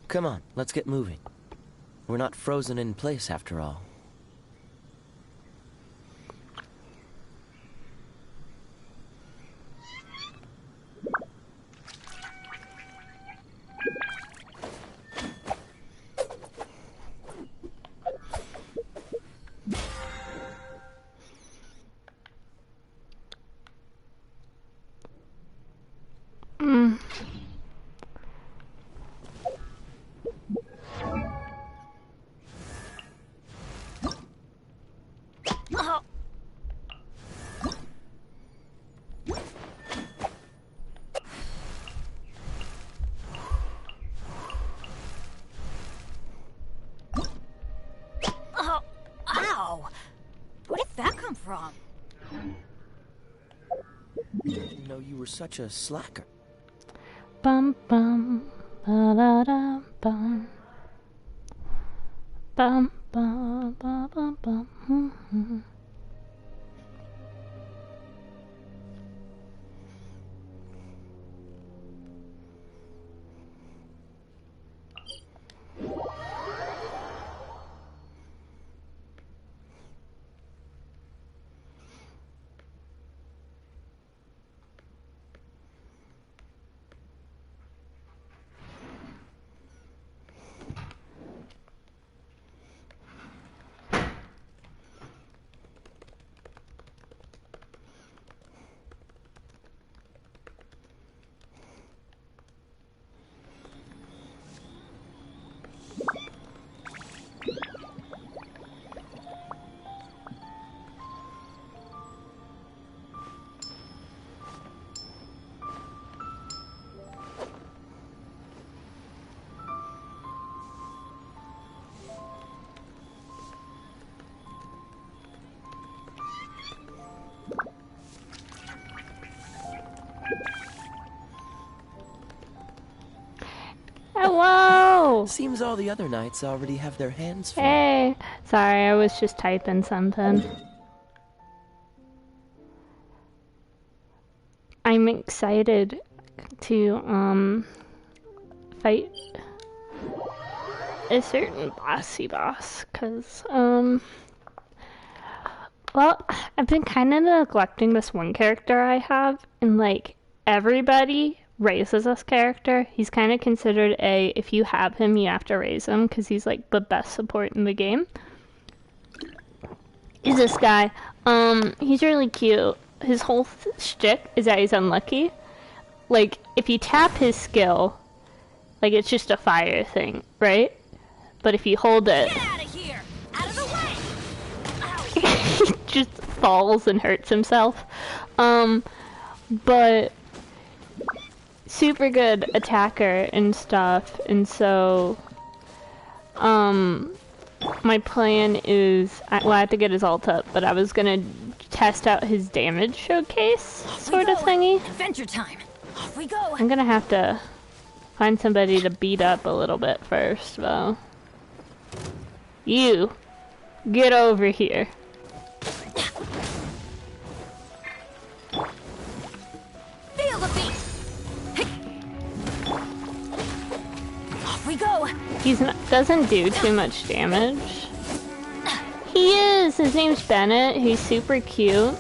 Come on, let's get moving. We're not frozen in place after all. Such a slacker. Bum bum ba da da bum bum bum bum bum bum. Hello! Seems all the other knights already have their hands full. Hey! Sorry, I was just typing something. I'm excited to, fight a certain bossy boss, cause, well, I've been kind of neglecting this one character I have, and, like, everybody raises this character. He's kind of considered if you have him, you have to raise him, because he's, like, the best support in the game. Is this guy. He's really cute. His whole shtick is that he's unlucky. Like, if you tap his skill, like, it's just a fire thing, right? But if you hold it... Get out of here! Out of the way! He just falls and hurts himself. But... super good attacker and stuff, and so... my plan is... well, I have to get his ult up, but I was gonna test out his damage showcase sort of thingy. Adventure time! Off we go! I'm gonna have to find somebody to beat up a little bit first, though. You! Get over here. Feel the beat! Off we go! He's not, doesn't do too much damage. He is! His name's Bennett. He's super cute.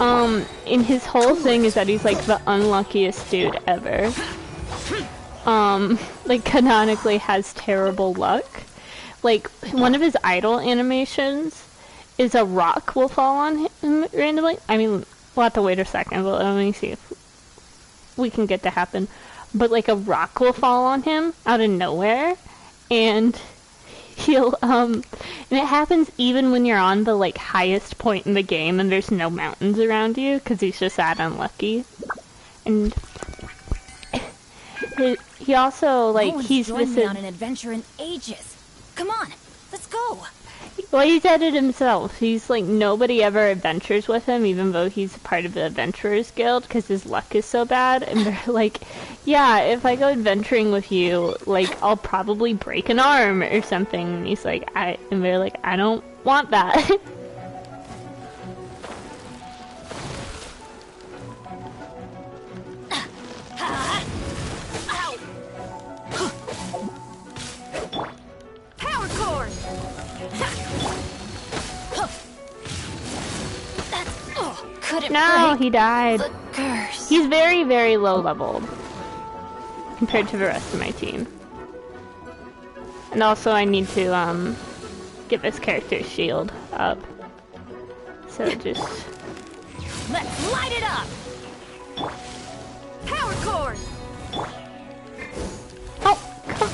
And his whole thing is that he's like the unluckiest dude ever. Like canonically has terrible luck. Like one of his idle animations is a rock will fall on him randomly. I mean, we'll have to wait a second, but let me see if we can get to happen. But like a rock will fall on him out of nowhere, and he'll and it happens even when you're on the like highest point in the game and there's no mountains around you, because he's just that unlucky. And he also like no he's joined me on an adventure in ages. Come on, let's go. Well, he said it himself. He's like, nobody ever adventures with him, even though he's part of the Adventurers Guild, because his luck is so bad. And they're like, yeah, if I go adventuring with you, like, I'll probably break an arm or something. And he's like, and they're like, I don't want that. couldn't No, break he died. the curse. He's very, very low leveled compared to the rest of my team. And also I need to get this character's shield up. So just... Let's light it up! Power cord! Oh, come...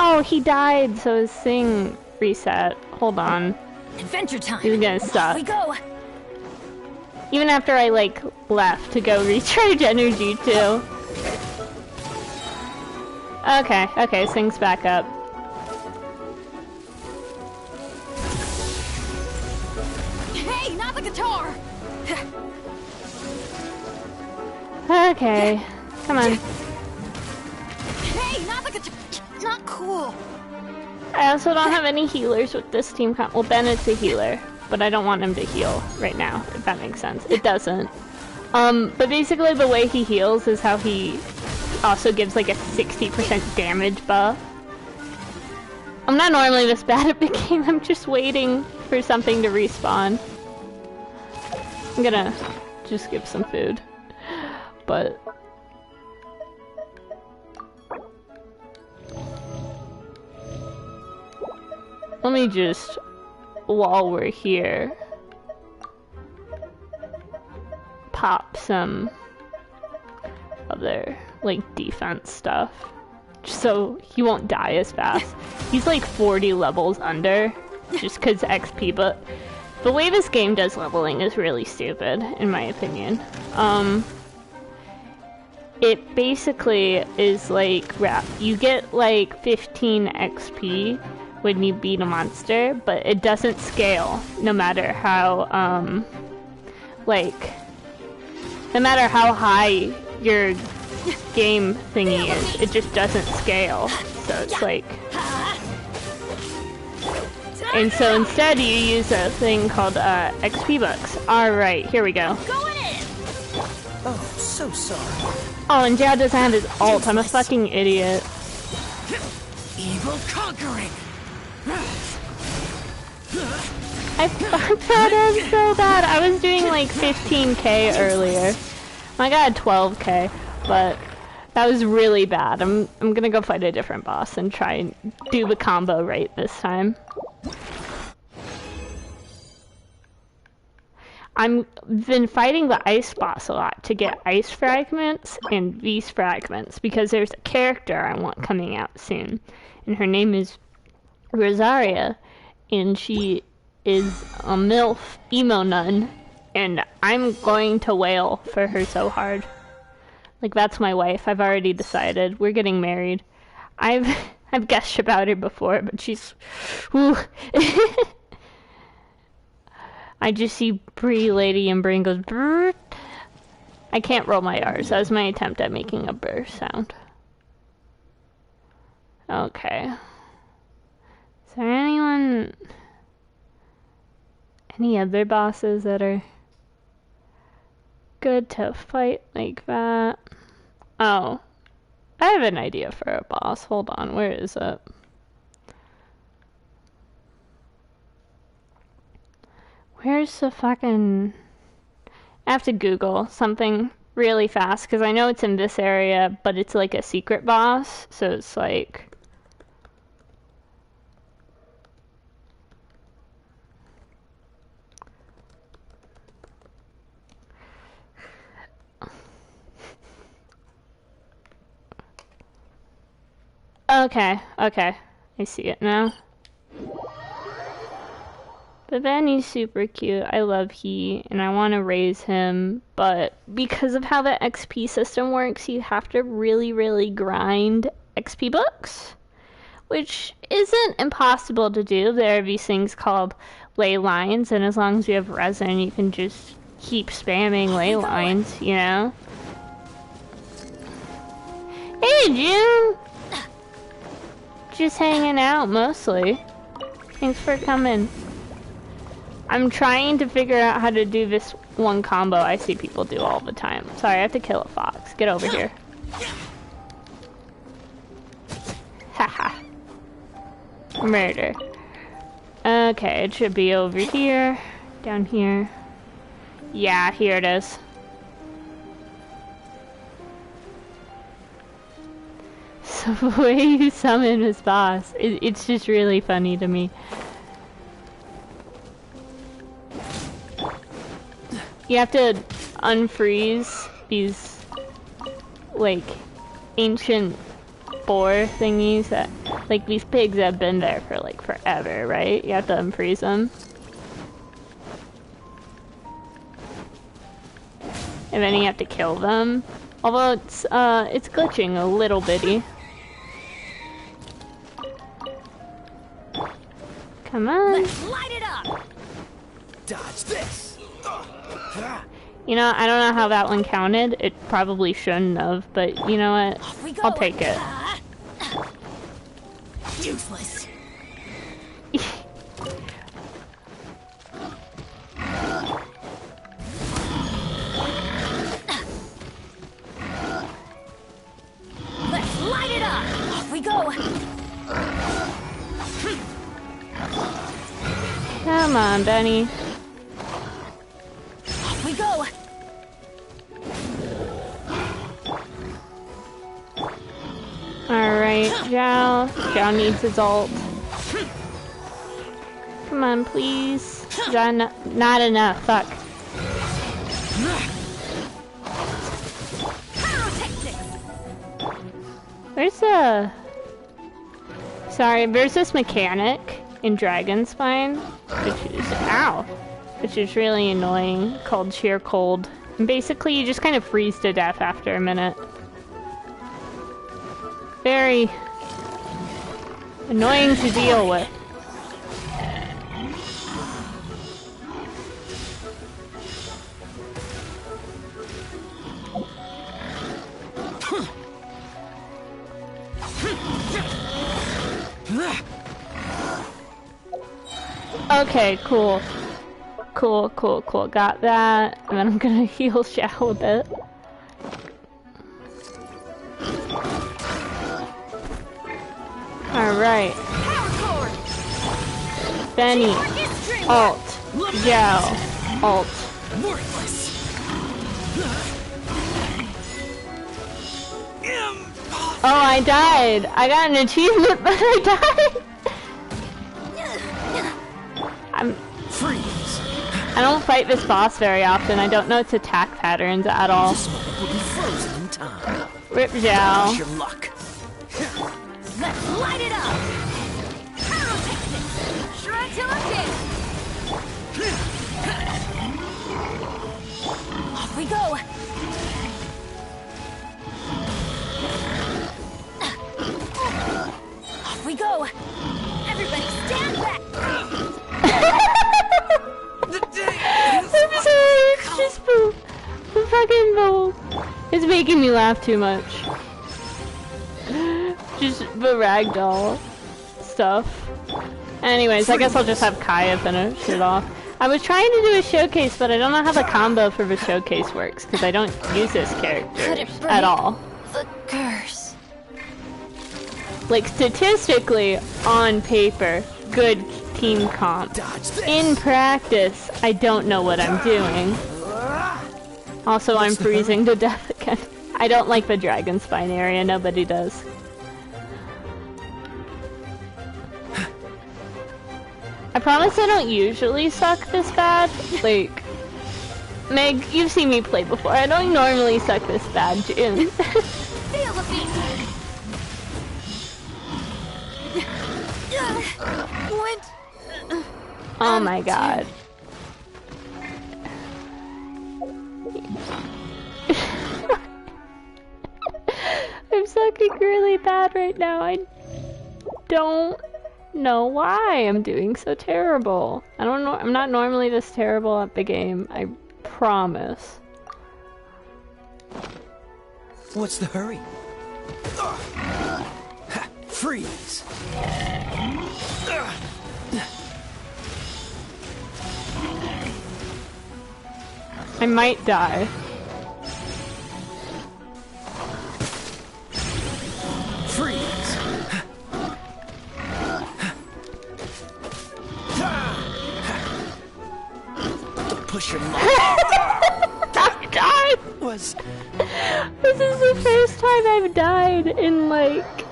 Oh, he died, so his thing reset. Hold on. Adventure time! He's gonna suck. We go! Even after I, like, left to go recharge energy, too. Okay, okay, thing's back up. Hey, not the guitar! Okay, come on. Hey, not the guitar! Not cool! I also don't have any healers with this team. Well, Bennett's a healer, but I don't want him to heal right now, if that makes sense. It doesn't. But basically the way he heals is how he also gives like a 60% damage buff. I'm not normally this bad at the game, I'm just waiting for something to respawn. I'm gonna just give some food. But... let me just, while we're here, pop some other, like, defense stuff. Just so he won't die as fast. He's like 40 levels under, just because XP, but the way this game does leveling is really stupid, in my opinion. It basically is like, you get like 15 XP when you beat a monster, but it doesn't scale no matter how, no matter how high your game thingy is, it just doesn't scale. So it's like... and so instead you use a thing called XP bucks. Alright, here we go. Going in! Oh, so sorry. Oh, and Jad doesn't have his ult. I'm a fucking idiot. Evil conquering. I fucked that up so bad. I was doing like 15k earlier. I got 12k, but that was really bad. I'm gonna go fight a different boss and try and do the combo right this time. I've been fighting the ice boss a lot to get ice fragments and these fragments because there's a character I want coming out soon, and her name is Rosaria, and she is a MILF emo nun, and I'm going to wail for her so hard. Like, that's my wife. I've already decided. We're getting married. I've guessed about her before, but she's... Ooh. I just see Bree Lady and Brain goes brrrt. I can't roll my R's. That was my attempt at making a brr sound. Okay. Is there anyone... any other bosses that are good to fight like that? Oh. I have an idea for a boss. Hold on, where is it? Where's the fucking... I have to Google something really fast, because I know it's in this area, but it's like a secret boss, so it's like... Okay, okay. I see it now. But Benny's super cute. I love he, and I want to raise him, but because of how the XP system works, you have to really, really grind XP books, which isn't impossible to do. There are these things called ley lines, and as long as you have resin, you can just keep spamming ley lines, you know? Hey, June! Just hanging out, mostly. Thanks for coming. I'm trying to figure out how to do this one combo I see people do all the time. Sorry, I have to kill a fox. Get over here. Haha. Murder. Okay, it should be over here. Down here. Yeah, here it is. So the way you summon his boss, it's just really funny to me. You have to unfreeze these, like, ancient boar thingies that, like, these pigs have been there for, like, forever, right? You have to unfreeze them. And then you have to kill them. Although it's glitching a little bitty. Come on. Let's light it up. Dodge this. You know, I don't know how that one counted. It probably shouldn't have, but you know what? Off we go. I'll take it. Useless. Let's light it up. Off we go. Come on, Benny. Off we go. Alright, Zhao. Zhao needs his ult. Come on, please. Zhao, not enough. Fuck. Where's the... Sorry, there's this mechanic in Dragon Spine, which is... Ow! Which is really annoying, called Sheer Cold. And basically, you just kind of freeze to death after a minute. Very annoying to deal with. Okay, cool. Cool. Got that. And then I'm gonna heal Xiao a bit. Alright. Benny. Alt. Xiao. Alt. Oh, I died. I got an achievement, but I died. Freeze. I don't fight this boss very often. I don't know its attack patterns at all. This moment will be frozen in time. Rip Zhao. Wish your luck. Let's light it up. Pyrotechnics. Shrug till I'm dead. Off we go. Off we go. Everybody stand back. I'm sorry, it's just the fucking bowl. It's making me laugh too much. Just the ragdoll stuff. Anyways, I guess I'll just have Kaya finish it off. I was trying to do a showcase, but I don't know how the combo for the showcase works, because I don't use this character at all. The curse. Like, statistically, on paper, good team comp. In practice, I don't know what I'm doing. Also, I'm freezing to death again. I don't like the Dragon Spine area, nobody does. I promise I don't usually suck this bad. Like, Meg, you've seen me play before. I don't normally suck this bad, June. Feel the beat. Went. Oh my god. I'm sucking really bad right now. I don't know why I'm doing so terrible. I don't know. I'm not normally this terrible at the game. I promise. What's the hurry? Freeze. I might die. Freeze. push your mouth. I died! Was This is the first time I've died in like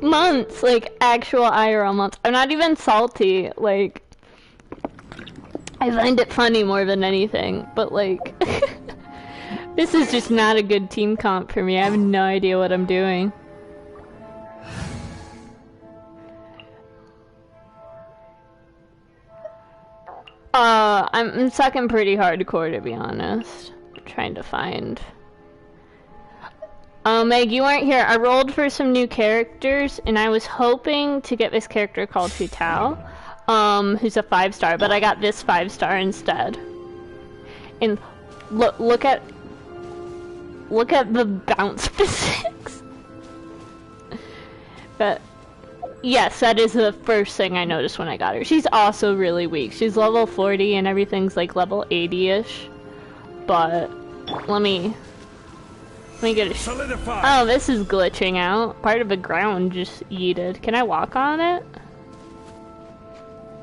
months, like actual IRL months. I'm not even salty, like I find it funny more than anything, but like this is just not a good team comp for me. I have no idea what I'm doing. I'm sucking pretty hardcore, to be honest. I'm trying to find... Oh, Meg, you weren't here. I rolled for some new characters, and I was hoping to get this character called Hu Tao, who's a 5-star, but I got this 5-star instead. And look at the bounce physics. But yes, that is the first thing I noticed when I got her. She's also really weak. She's level 40 and everything's like level 80-ish. But let me get a solidify. Oh, this is glitching out. Part of the ground just yeeted. Can I walk on it?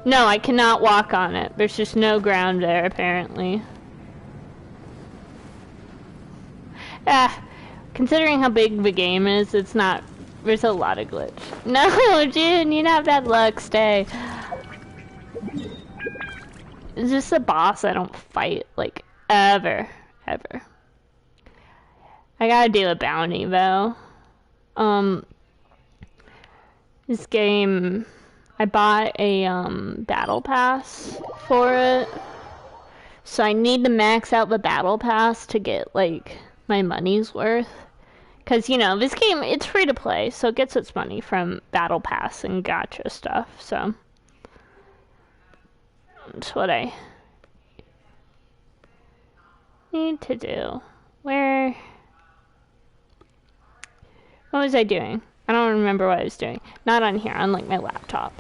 No, I cannot walk on it. There's just no ground there, apparently. Considering how big the game is, it's not... There's a lot of glitch. No, June, you have bad luck. Stay. It's just a boss I don't fight, like, ever. Ever. I gotta do a bounty, though. This game... I bought a, battle pass for it. So I need to max out the battle pass to get, like, my money's worth. Because, you know, this game, it's free to play, so it gets its money from Battle Pass and gacha stuff, so. That's what I need to do. What was I doing? I don't remember what I was doing. Not on here, on, like, my laptop.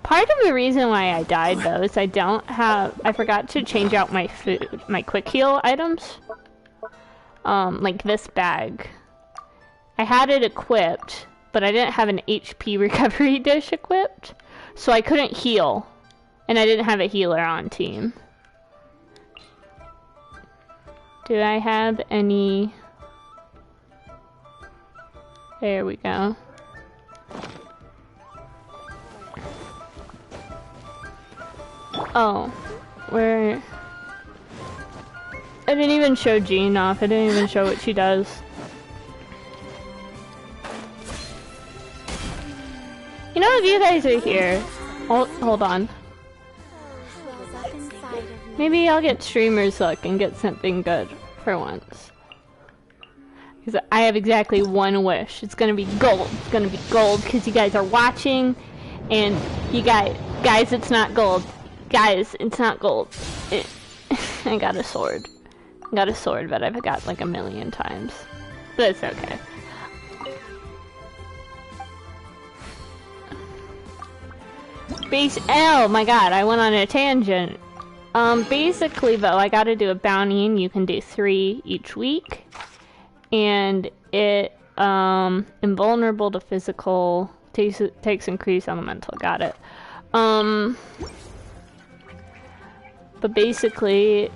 Part of the reason why I died, though, is I forgot to change out my food, my quick heal items. Like this bag. I had it equipped, but I didn't have an HP recovery dish equipped, so I couldn't heal, and I didn't have a healer on team. Do I have any... There we go. Oh, where... I didn't even show Jean off. I didn't even show what she does. You know, if you guys are here... Hold on. Maybe I'll get streamer's luck and get something good for once. Because I have exactly one wish. It's gonna be gold. It's gonna be gold because you guys are watching. And you guys, it's not gold. Guys, it's not gold. I got a sword. Got a sword, but I've got like 1,000,000 times. But it's okay. Oh my god, I went on a tangent. Basically though, I gotta do a bounty and you can do 3 each week. And it, invulnerable to physical, takes increased elemental, got it. But basically,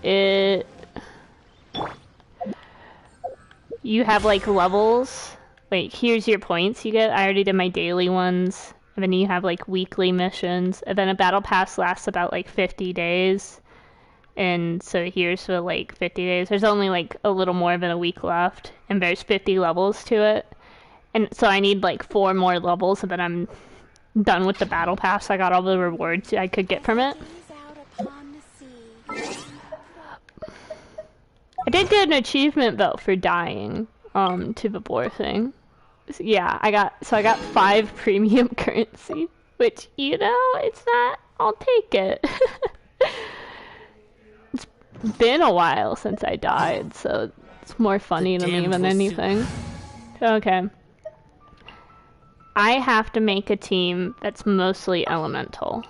you have like levels, like here's your points you get. I already did my daily ones, and then you have like weekly missions, and then a battle pass lasts about like 50 days. And so here's for like 50 days. There's only like a little more than a week left, and there's 50 levels to it. And so I need like 4 more levels, and then I'm done with the battle pass. I got all the rewards I could get from it. I did get an achievement though for dying to the boar thing. Yeah, I got 5 premium currency, which, you know, it's not, I'll take it. It's been a while since I died, so it's more funny to me than anything. Okay. I have to make a team that's mostly elemental,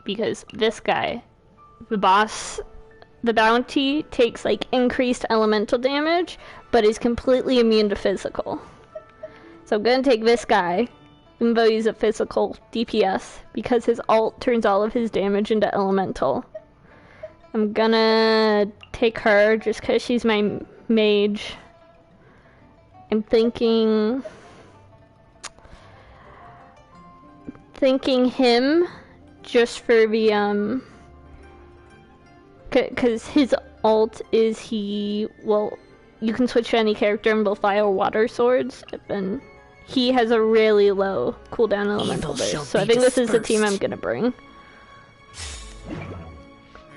because this guy, the boss, the bounty takes like increased elemental damage, but is completely immune to physical. So I'm gonna take this guy, even though he's a physical DPS, because his ult turns all of his damage into elemental. I'm gonna take her just because she's my mage. I'm thinking him just for the because his ult is you can switch to any character and both fire water swords, and he has a really low cooldown elemental burst. So I think this is the team I'm gonna bring. Or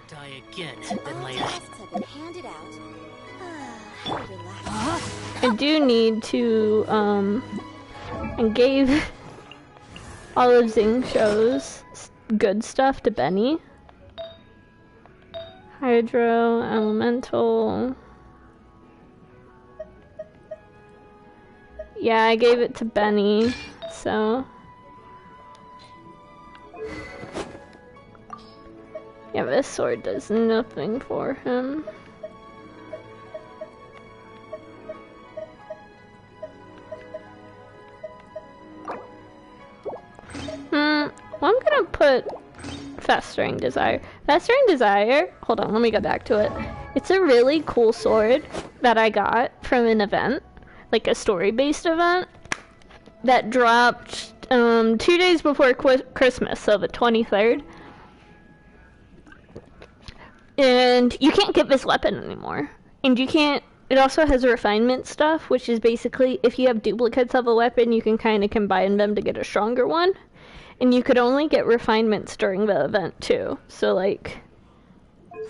die again, then later. Hand it out. I do need to and gave all of Xingqiu's good stuff to Benny. Hydro, elemental. Yeah, I gave it to Benny, so. Yeah, this sword does nothing for him. Well, I'm gonna put Festering Desire. Festering Desire, hold on, let me go back to it. It's a really cool sword that I got from an event, like a story-based event, that dropped 2 days before Christmas, so the 23rd. And you can't get this weapon anymore. And you can't, it also has refinement stuff, which is basically if you have duplicates of a weapon, you can kind of combine them to get a stronger one. And you could only get refinements during the event too. So like,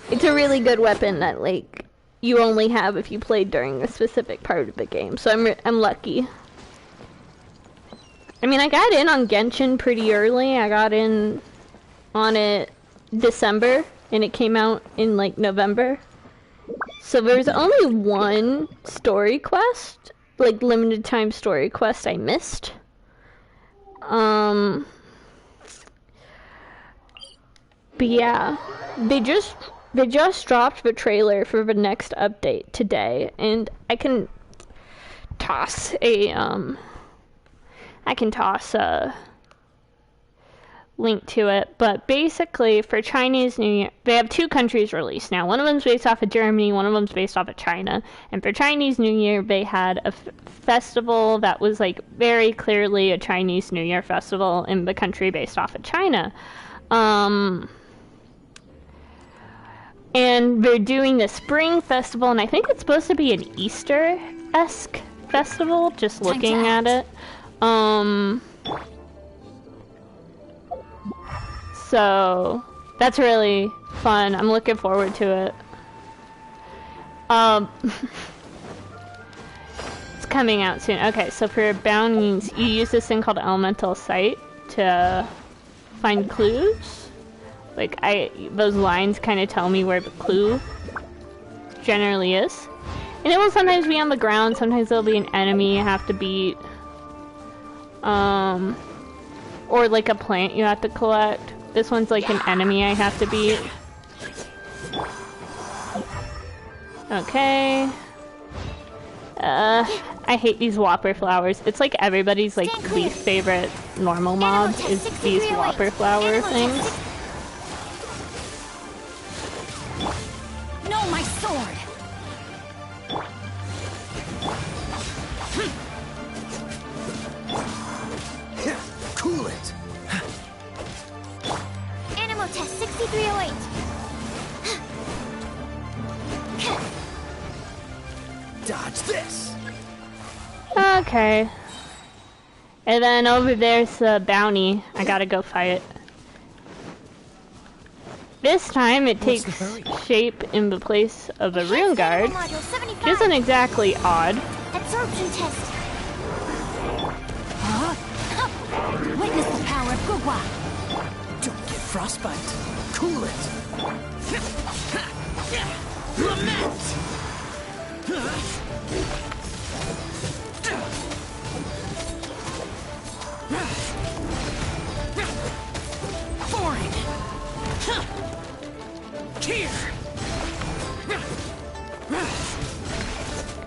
it's a really good weapon that like you only have if you played during a specific part of the game. So I'm lucky. I mean, I got in on Genshin pretty early. I got in on it December, and it came out in like November. So there's only one story quest, like limited time story quest I missed. But yeah, they just dropped the trailer for the next update today, and I can toss a link to it. But basically, for Chinese New Year, they have 2 countries released now. One of them's based off of Germany, one of them's based off of China. And for Chinese New Year, they had a festival that was like very clearly a Chinese New Year festival in the country based off of China. And they're doing the Spring Festival, and I think it's supposed to be an Easter-esque festival, just looking at it. So, that's really fun. I'm looking forward to it. It's coming out soon. Okay, so for bounties, you use this thing called Elemental Sight to find clues. Like, those lines kind of tell me where the clue generally is. And it will sometimes be on the ground, sometimes there'll be an enemy you have to beat. Or like a plant you have to collect. This one's like an enemy I have to beat. Okay. I hate these Whopper flowers. It's like everybody's like least favorite normal mob is these Whopper flower things. No, my sword! Cool it. Animal test 6308. Dodge this. Okay. And then over there's the bounty. I gotta go fight. This time it takes shape in the place of a rune guard, which isn't exactly odd. Absorption test. Witness the power of Gugwa. Don't get frostbite. Cool it. Lament. Foreign. Here.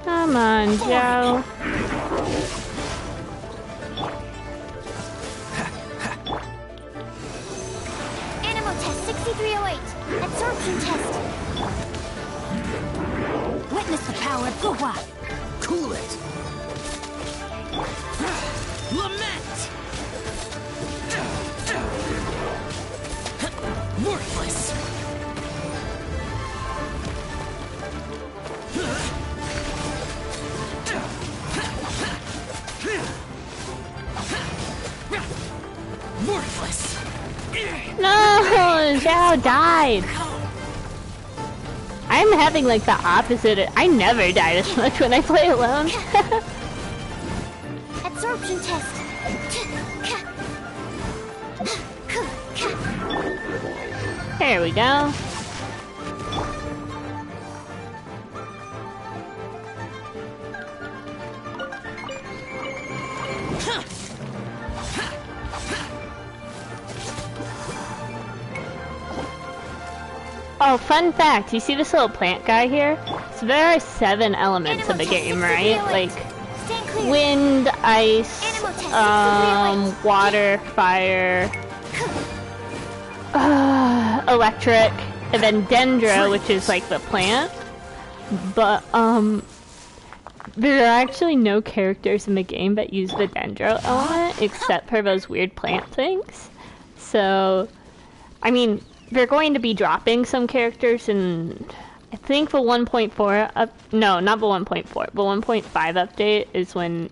Come on, Joe. Absorption test. Witness the power of Guhua. Cool it. Lament. Worthless. Worthless. No, Zhao died. I'm having like the opposite. I never die this much when I play alone. Absorption test. There we go. Oh, fun fact, you see this little plant guy here? So there are 7 elements of the game, right? Like wind, ice, water, fire, electric, and then dendro, which is like the plant. But there are actually no characters in the game that use the dendro element except for those weird plant things. So, I mean, they're going to be dropping some characters in, I think the 1.4 no, not the 1.4, the 1.5 update is when,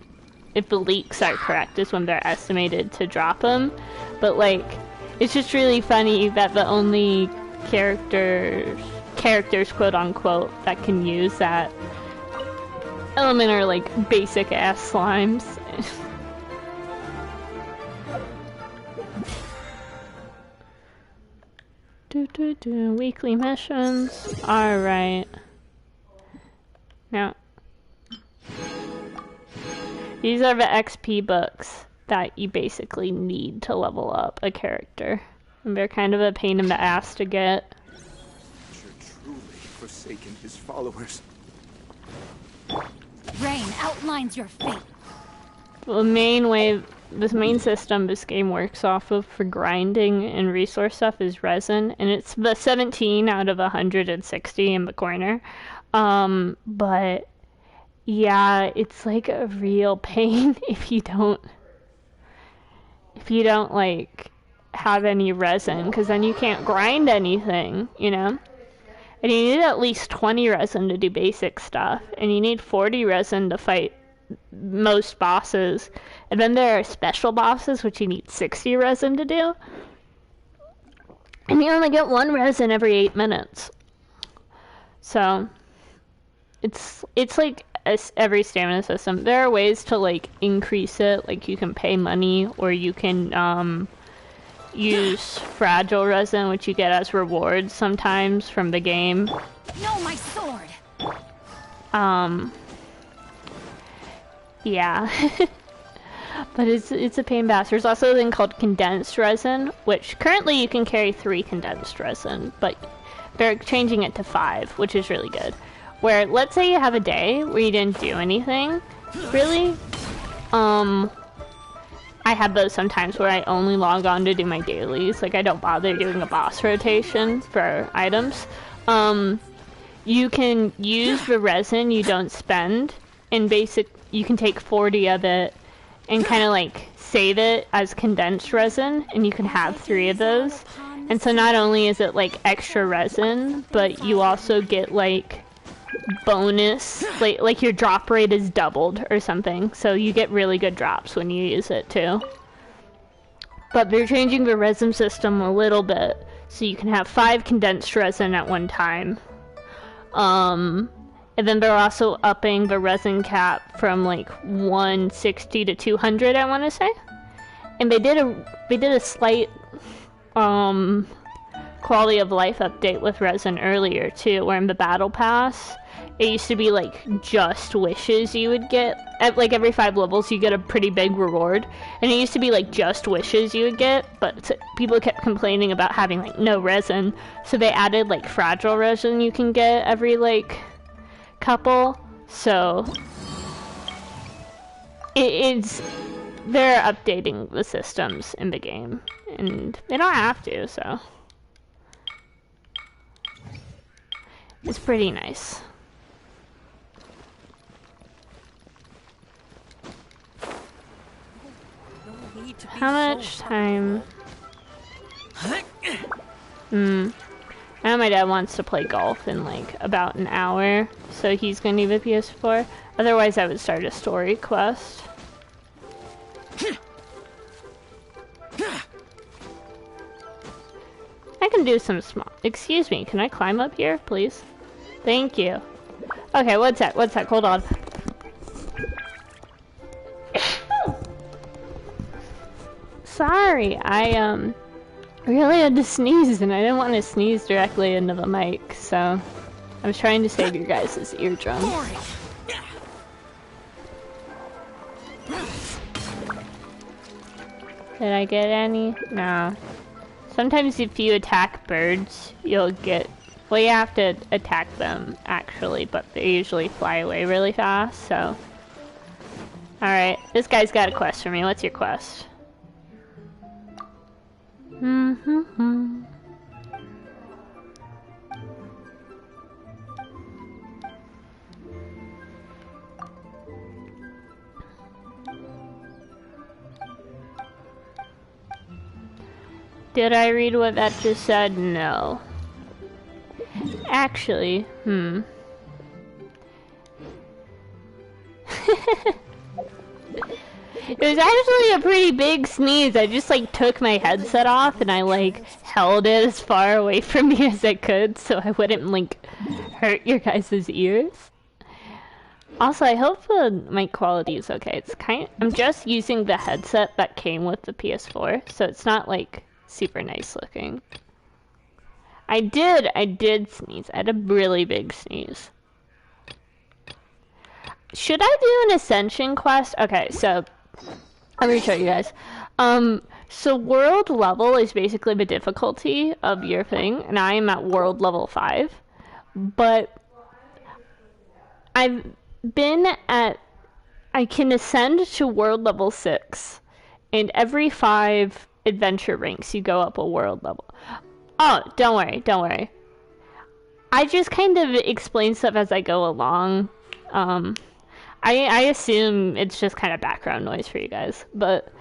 if the leaks are correct, is when they're estimated to drop them. But like, it's just really funny that the only characters quote unquote that can use that element are like basic ass slimes. Weekly missions. Alright. Now, these are the XP books that you basically need to level up a character. And they're kind of a pain in the ass to get. Truly forsaken his followers. Rain outlines your fate. The main way, the main system this game works off of for grinding and resource stuff is resin, and it's the 17 out of 160 in the corner. But yeah, it's like a real pain if you don't like have any resin, because then you can't grind anything, you know? And you need at least 20 resin to do basic stuff, and you need 40 resin to fight most bosses. And then there are special bosses which you need 60 resin to do. And you only get 1 resin every 8 minutes. So it's like every stamina system. There are ways to like increase it, like you can pay money, or you can use fragile resin, which you get as rewards sometimes from the game. No, my sword. Yeah. But it's a pain in the ass. There's also a thing called condensed resin, which currently you can carry 3 condensed resin, but they're changing it to 5, which is really good. Where, let's say you have a day where you didn't do anything, really. I have those sometimes where I only log on to do my dailies. Like, I don't bother doing a boss rotation for items. You can use the resin you don't spend, and you can take 40 of it and kind of like save it as condensed resin, and you can have 3 of those. And so not only is it like extra resin, but you also get like bonus, like your drop rate is doubled or something, so you get really good drops when you use it too. But they're changing the resin system a little bit, so you can have 5 condensed resin at one time. And then they're also upping the resin cap from like 160 to 200, I want to say. And they did a slight quality of life update with resin earlier too, where in the battle pass it used to be like just wishes you would get at like every 5 levels. You get a pretty big reward, and it used to be like just wishes you would get, but people kept complaining about having like no resin, so they added like fragile resin you can get every like couple. So they're updating the systems in the game, and they don't have to, so It's pretty nice. How much time? I know my dad wants to play golf in like about an hour, so he's gonna need a PS4. Otherwise, I would start a story quest. I can do some small. Excuse me, can I climb up here, please? Thank you. Okay, what's that? What's that? Hold on. Sorry, I really had to sneeze and I didn't want to sneeze directly into the mic, so I was trying to save your guys' eardrums. Did I get any? No. Sometimes if you attack birds, you'll get... Well, you have to attack them, actually, but they usually fly away really fast, so... Alright, this guy's got a quest for me. What's your quest? Did I read what that just said? No. Actually, It was actually a pretty big sneeze. I just like took my headset off and I like held it as far away from me as I could so I wouldn't like hurt your guys' ears. Also, I hope the mic quality is okay. It's I'm just using the headset that came with the PS4, so it's not like super nice looking. I did sneeze. I had a really big sneeze. Should I do an Ascension quest? Okay, so let me show you guys. So world level is basically the difficulty of your thing, and I am at world level 5. But I can ascend to world level 6, and every 5 adventure ranks you go up a world level. Oh, don't worry. I just kind of explain stuff as I go along. I assume it's just kind of background noise for you guys, but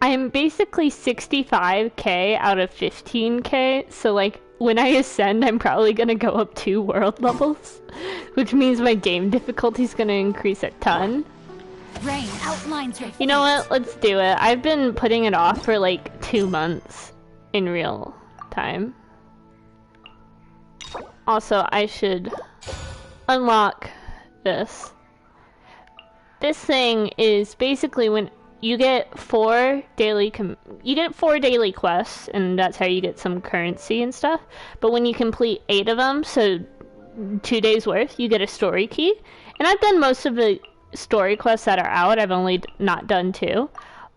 I'm basically 65k out of 15k, so like when I ascend, I'm probably gonna go up 2 world levels, which means my game difficulty is gonna increase a ton. Rain outlines your You know what? Let's do it. I've been putting it off for like 2 months in real time. Also, I should unlock this. This thing is basically when you get 4 daily quests, and that's how you get some currency and stuff. But when you complete 8 of them, so 2 days worth, you get a story key. And I've done most of the story quests that are out. I've only not done 2,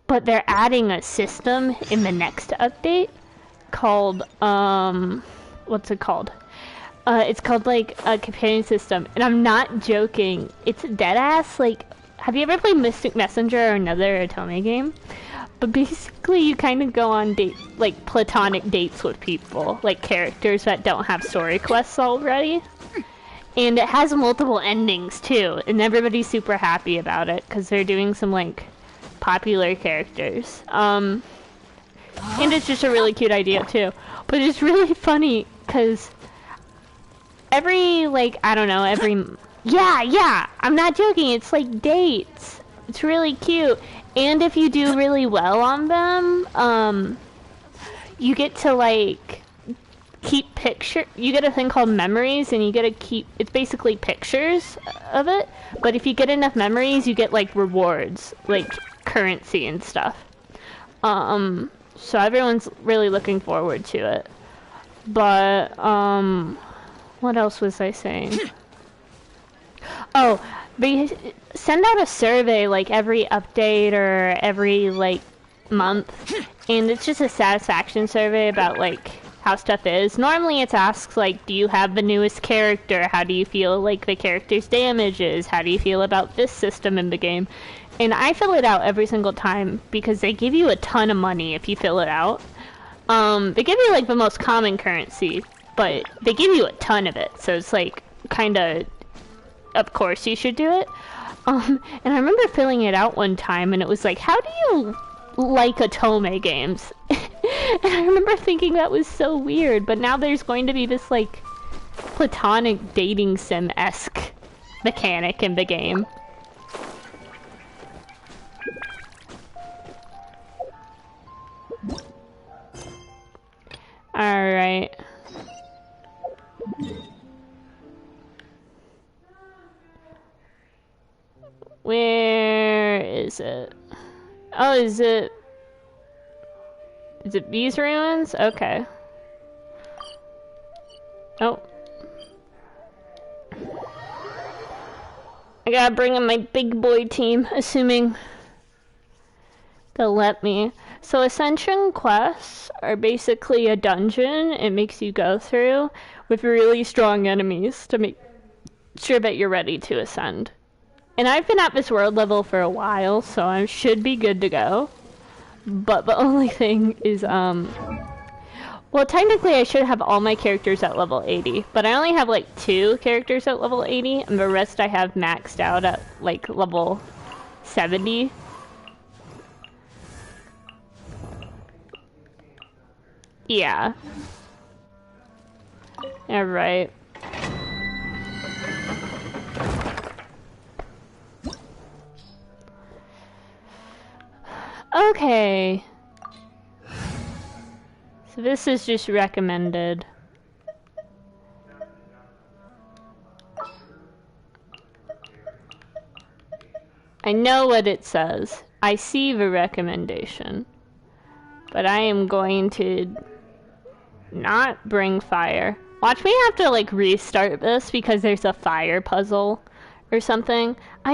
but they're adding a system in the next update called what's it called? It's called like a companion system, and I'm not joking. It's deadass. Like, have you ever played Mystic Messenger or another Otome game? But basically, you kind of go on like platonic dates with people, like characters that don't have story quests already. And it has multiple endings too, and everybody's super happy about it because they're doing some like popular characters. And it's just a really cute idea too. But it's really funny because every like yeah, I'm not joking. It's like dates. It's really cute, and if you do really well on them, you get to like keep you get a thing called memories, and you get to keep, it's basically pictures of it, but if you get enough memories you get like rewards, like currency and stuff. So everyone's really looking forward to it. But what else was I saying? Oh, they send out a survey like every update or every like month, and it's just a satisfaction survey about like how stuff is. Normally it asks like, do you have the newest character? How do you feel like the character's damage is? How do you feel about this system in the game? And I fill it out every single time because they give you a ton of money if you fill it out. They give you like the most common currency, but they give you a ton of it, so it's like kind of course you should do it. And I remember filling it out one time, and it was like, how do you like Otome games? And I remember thinking that was so weird, but now there's going to be this like platonic dating sim-esque mechanic in the game. Alright. Where is it? Oh, is it these ruins? Okay. Oh. I gotta bring in my big boy team, assuming they'll let me. So Ascension quests are basically a dungeon it makes you go through with really strong enemies to make sure that you're ready to ascend. And I've been at this world level for a while, so I should be good to go. But the only thing is, well, technically I should have all my characters at level 80, but I only have like 2 characters at level 80, and the rest I have maxed out at like level 70. Yeah. Alright. Okay. So this is just recommended. I know what it says. I see the recommendation. But I am going to not bring fire. Watch me have to like restart this because there's a fire puzzle or something. I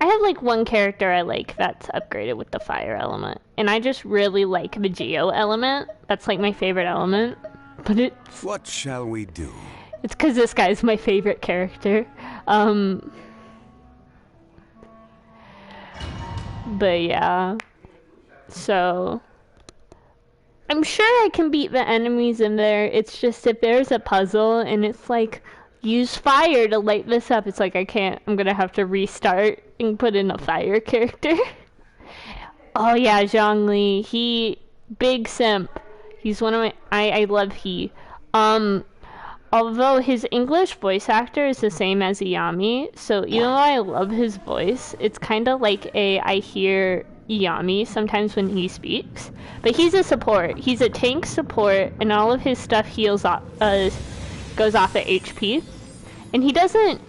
have like one character I like that's upgraded with the fire element, and I just really like the geo element. That's like my favorite element, but it's... What shall we do? It's because this guy's my favorite character. But yeah. So I'm sure I can beat the enemies in there. It's just if there's a puzzle and it's like, use fire to light this up, it's like I can't. I'm gonna have to restart and put in a fire character. Oh yeah, Zhongli. He, big simp. He's one of my, I love he. Although his English voice actor is the same as Iyami, so even though I love his voice, it's kind of like I hear Iyami sometimes when he speaks. But he's a support. He's a tank support, and all of his stuff heals off, goes off at HP. And he doesn't...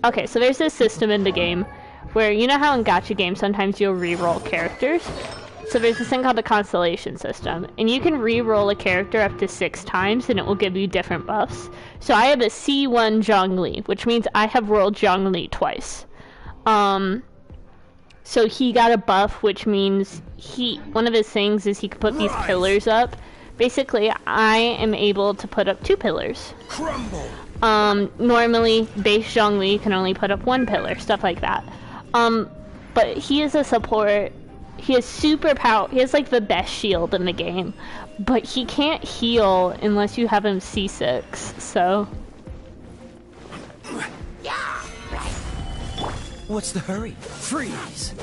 Okay, so there's this system in the game where, you know how in gacha games sometimes you'll re-roll characters? So there's this thing called the constellation system, and you can re-roll a character up to 6 times and it will give you different buffs. So I have a C1 Zhongli, which means I have rolled Zhongli twice. So he got a buff, which means one of his things is he could put these pillars up. Basically, I am able to put up 2 pillars. Crumble. Normally, base Zhongli can only put up 1 pillar, stuff like that. But he is a support. He has super power. He has like the best shield in the game, but he can't heal unless you have him C6. So. What's the hurry? Freeze!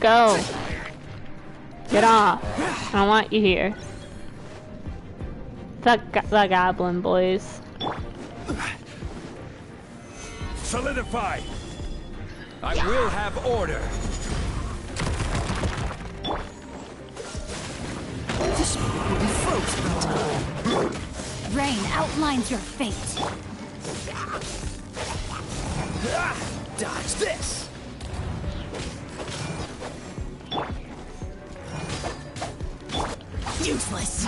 Go. Get off. I don't want you here. The goblin boys. Solidify! I will have order! This will be frozen. Rain outlines your fate. Dodge this! Useless.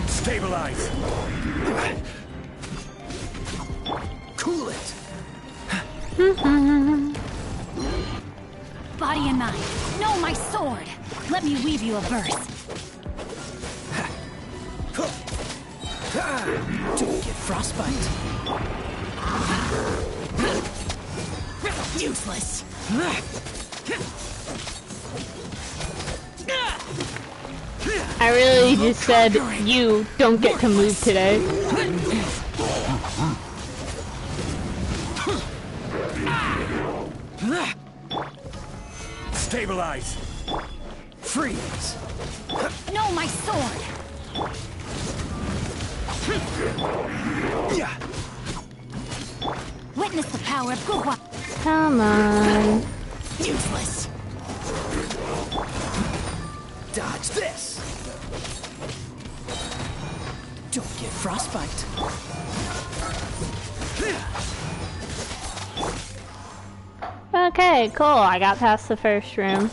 Stabilize! Cool it! Body and mind. No, my sword. Let me weave you a verse. Don't get frostbite. Useless. I really just said, you don't get to move today. Stabilize. Freeze. No, my sword. Yeah. Witness the power of Guhua. Come on. Useless. Dodge this. Don't get frostbite. Okay, cool. I got past the first room.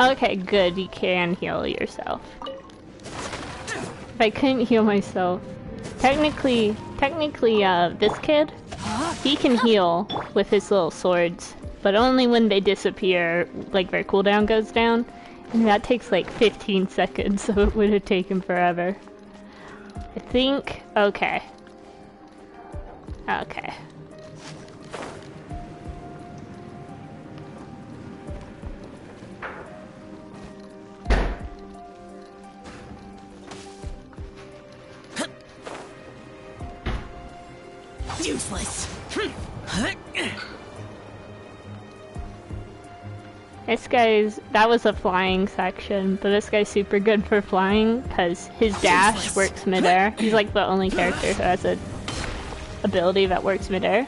Okay, good. You can heal yourself. If I couldn't heal myself, technically, this kid, he can heal with his little swords, but only when they disappear, like their cooldown goes down, and that takes like 15 seconds, so it would have taken forever. I think, okay. Okay. Useless. This guy's, that was a flying section, but this guy's super good for flying because his dash works midair. He's like the only character who has a ability that works midair.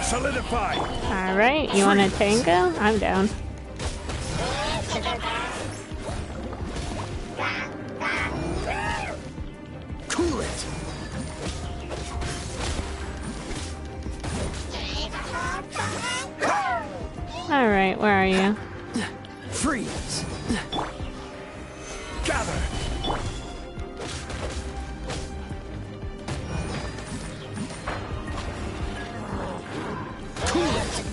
Solidify. Alright, you want a tango? I'm down. Cool it. Alright, where are you? Freeze. Gather. Cool it.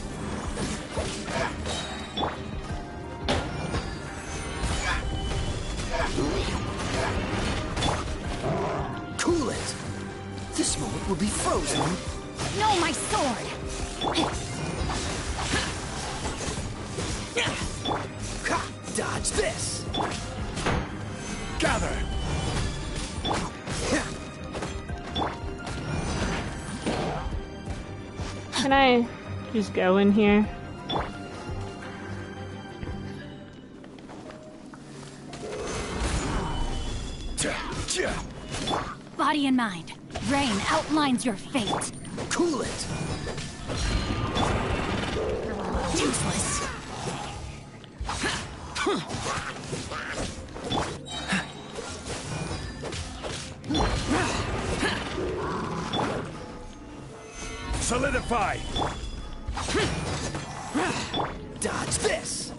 Cool it. This moment will be frozen. No, my sword. Dodge this. Gather. Can I just go in here? Body and mind. Rain outlines your fate. Cool it. Useless. Solidify. Dodge this.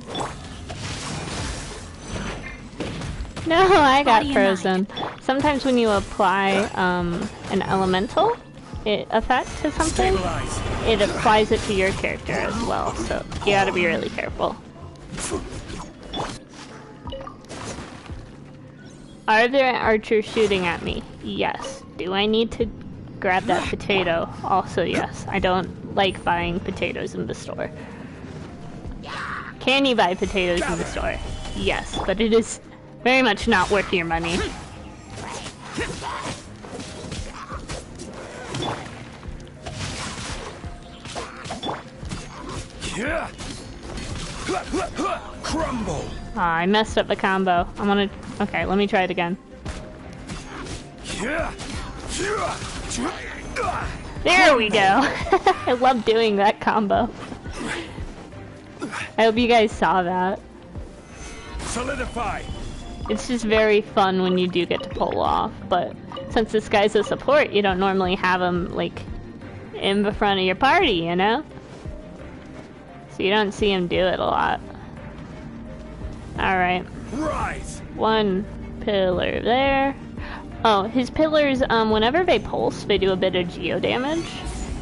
No, I got Body and frozen. Sometimes when you apply an elemental effect to something, Stabilize. it applies it to your character as well, so you gotta be really careful. Are there archers shooting at me? Yes. Do I need to grab that potato? Also yes. I don't like buying potatoes in the store. Can you buy potatoes in the store? Yes, but it is very much not worth your money. Yeah. Crumble. Ah, I messed up the combo. I'm gonna... Okay, let me try it again. Yeah. There we go! I love doing that combo. I hope you guys saw that. Solidify. It's just very fun when you do get to pull off, but since this guy's a support, you don't normally have him, like, in the front of your party, you know? So you don't see him do it a lot. Alright. Rise. One pillar there. Oh, his pillars, whenever they pulse, they do a bit of geo damage.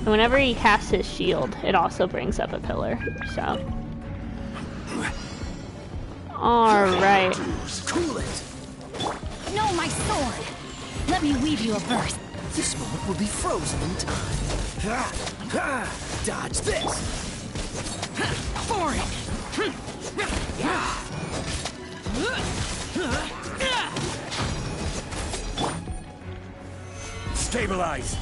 And whenever he casts his shield, it also brings up a pillar, so. Alright. Cool it. No, my sword! Let me weave you a verse. This moment will be frozen in time. Dodge this. Foreign! Stabilize.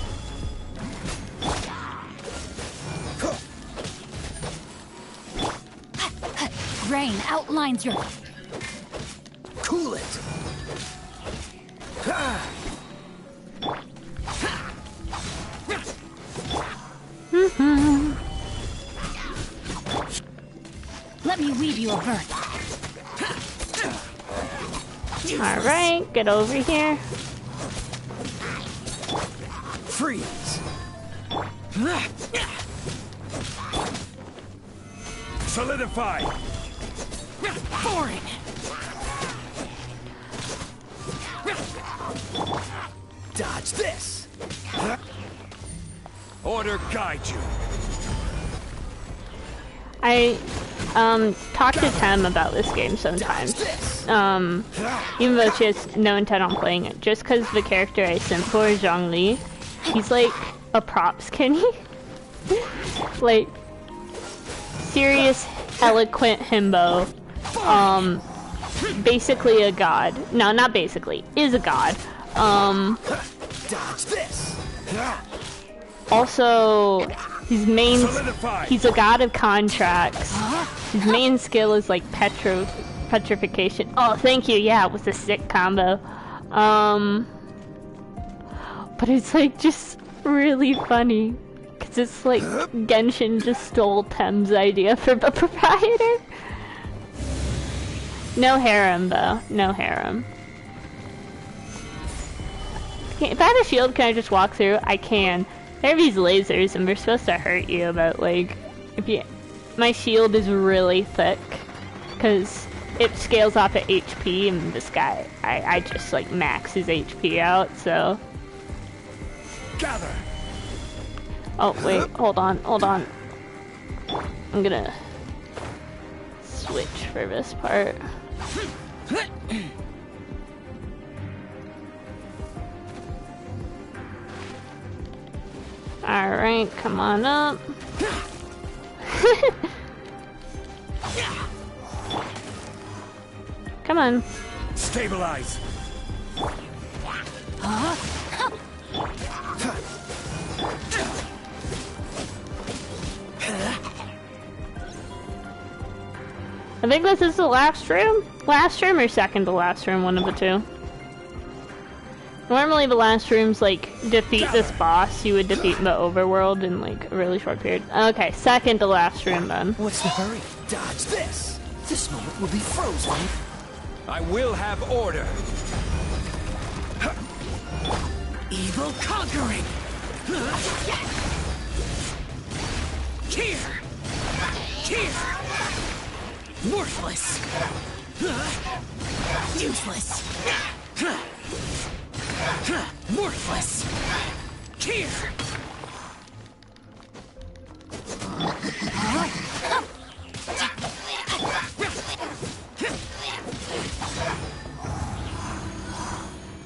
Rain outlines your... Cool it. Let me weave you a verse. Alright, get over here. Freeze. Solidify. Foreign! Dodge this. Order guide you. I talked to Tem about this game sometimes. Even though she has no intent on playing it, just because the character I sent for is Zhongli, he's like a prop skinny. Like serious, eloquent himbo. Basically a god. No, not basically. Is a god. Dodge this. Also, his main... Solidify. He's a god of contracts. His main skill is like petrification. Oh, thank you. Yeah, it was a sick combo. But it's like just really funny. Cause it's like Genshin just stole Tem's idea for the proprietor. No harem though. No harem. Okay, if I have a shield, can I just walk through? I can. There are these lasers and they're supposed to hurt you, but like, if you... My shield is really thick, because it scales off at HP, and this guy, I just like max his HP out, so... Gather. Oh, wait, hold on. I'm gonna switch for this part. Alright, come on up. Come on. Stabilize. I think this is the last room? Last room or second to last room, one of the two. Normally the last room's like, defeat this boss, you would defeat the overworld in like a really short period. Okay, second to last room then. What's the hurry? Dodge this. This moment will be frozen. I will have order. Evil conquering. Here! Worthless! Useless! Worthless! Here!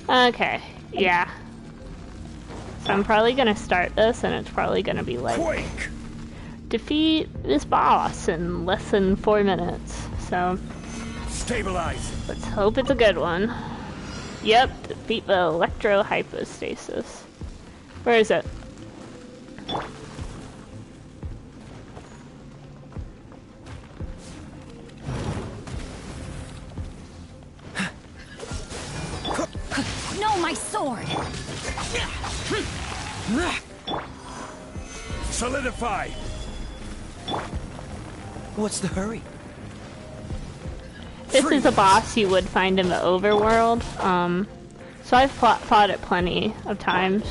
Okay, yeah. So I'm probably gonna start this and it's probably gonna be like... Quake. Defeat this boss in less than 4 minutes. So, Stabilize. let's hope it's a good one. Yep, defeat the electro hypostasis. Where is it? No, my sword! Solidify. What's the hurry? This is a boss you would find in the overworld. So I've fought it plenty of times.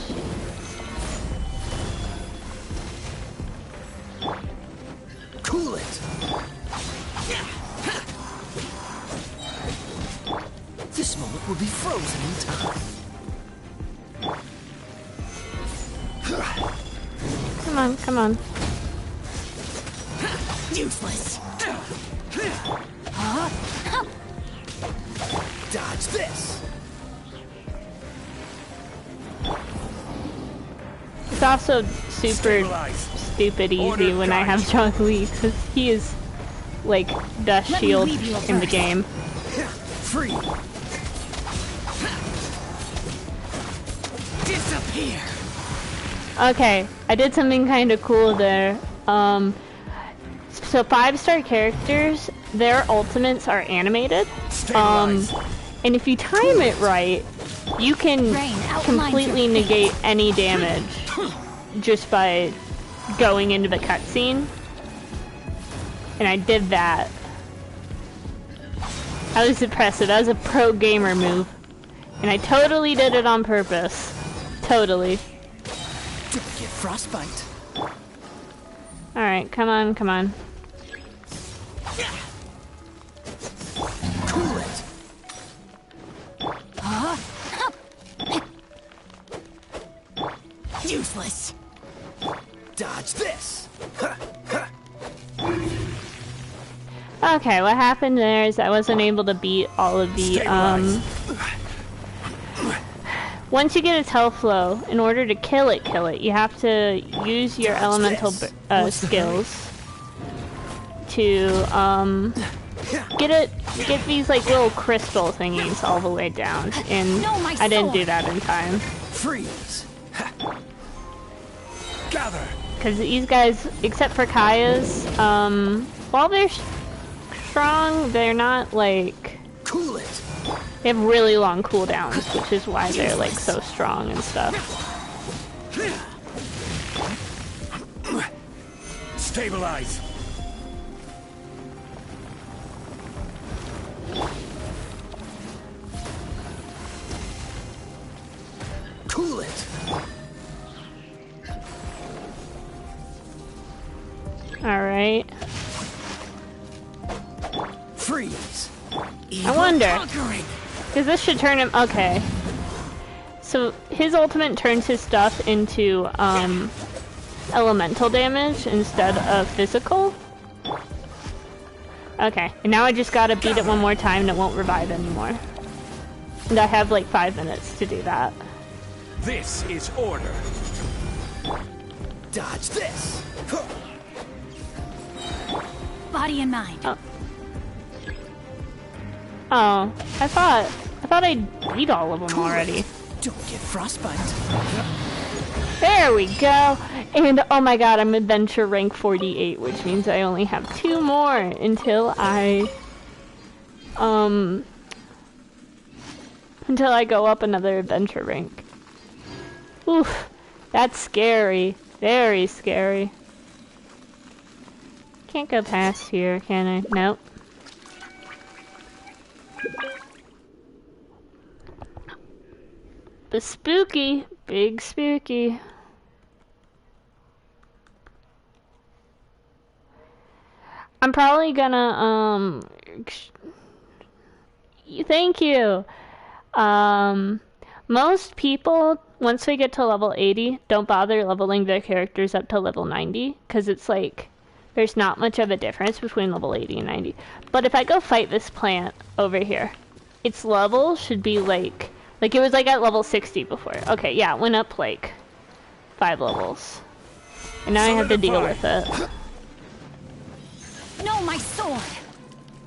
Cool it. This moment will be frozen in time. Come on, come on. Useless. Dodge this. It's also super Stabilize. stupid easy when I have Zhongli, because he is like the shield in the game. Free. Disappear. Okay, I did something kind of cool there. So 5-star characters, their ultimates are animated. Stabilize. And if you time it right, you can Rain outlines completely your fate. negate any damage just by going into the cutscene. And I did that. I was impressive. That was a pro gamer move. And I totally did it on purpose. Totally. Don't get frostbite. Alright, come on, come on. Cool it. Useless. Dodge this. Okay, what happened there is I wasn't able to beat all of the, Stabilize. Once you get its health flow, in order to kill it, you have to use your elemental skills to, get these, like, little crystal thingies all the way down, and No, my I didn't sword. do that in time. Freeze. Gather. Because these guys, except for Kaya's, while they're strong, they're not, like, Cool it. they have really long cooldowns, which is why they're, like, so strong and stuff. Stabilize. Cool it. Alright. Freeze. I wonder. Conquering. Because this should turn him... Okay. So, his ultimate turns his stuff into, elemental damage instead of physical. Okay, and now I just gotta beat it one more time and it won't revive anymore. And I have, like, 5 minutes to do that. This is order. Dodge this. Body and mind. Oh, I thought I'd beat all of them already. Don't get frostbite. There we go! And oh my god, I'm adventure rank 48, which means I only have 2 more until I go up another adventure rank. Oof, that's scary. Very scary. Can't go past here, can I? Nope. But spooky, big spooky. I'm probably gonna, thank you. Most people, once they get to level 80, don't bother leveling their characters up to level 90, because it's like, there's not much of a difference between level 80 and 90. But if I go fight this plant over here, its level should be like it was like at level 60 before. Okay, yeah, it went up like 5 levels. And now I have to deal with it. No, my sword.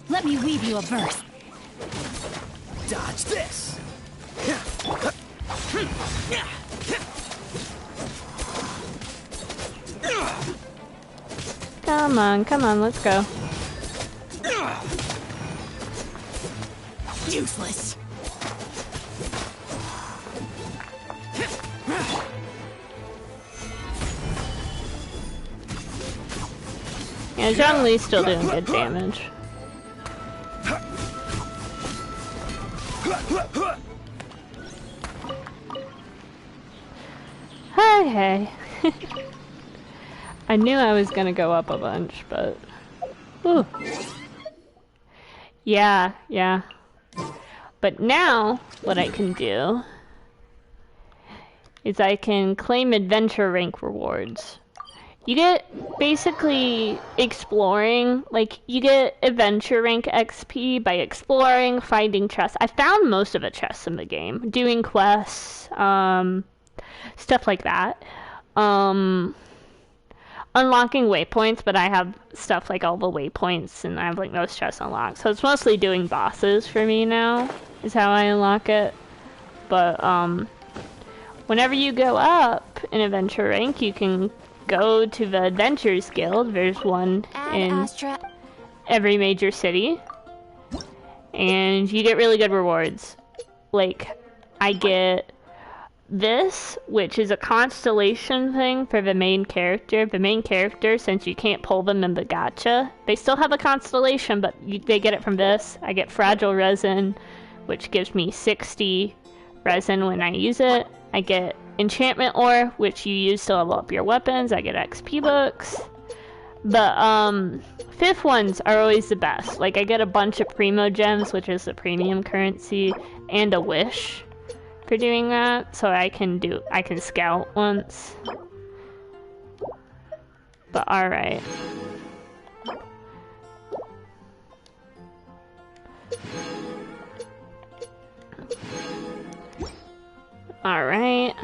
Let me weave you a verse. Dodge this. Come on, let's go. Useless. Yeah, Zhongli's still doing good damage. Okay. I knew I was gonna go up a bunch, but... Whew. Yeah. But now, what I can do is I can claim adventure rank rewards. You get basically exploring, like you get adventure rank XP by exploring, finding chests. I found most of the chests in the game, doing quests, stuff like that. Unlocking waypoints, but I have stuff like all the waypoints and I have like most chests unlocked. So it's mostly doing bosses for me now, is how I unlock it. But whenever you go up in adventure rank, you can go to the Adventures Guild. There's one in every major city. And you get really good rewards. Like, I get this, which is a constellation thing for the main character. The main character, since you can't pull them in the gacha, they still have a constellation, but they get it from this. I get Fragile Resin, which gives me 60 resin when I use it. I get Enchantment Ore, which you use to level up your weapons. I get XP books. The fifth ones are always the best. Like, I get a bunch of Primo Gems, which is the premium currency, and a Wish for doing that. So I can scout once. But alright. Alright.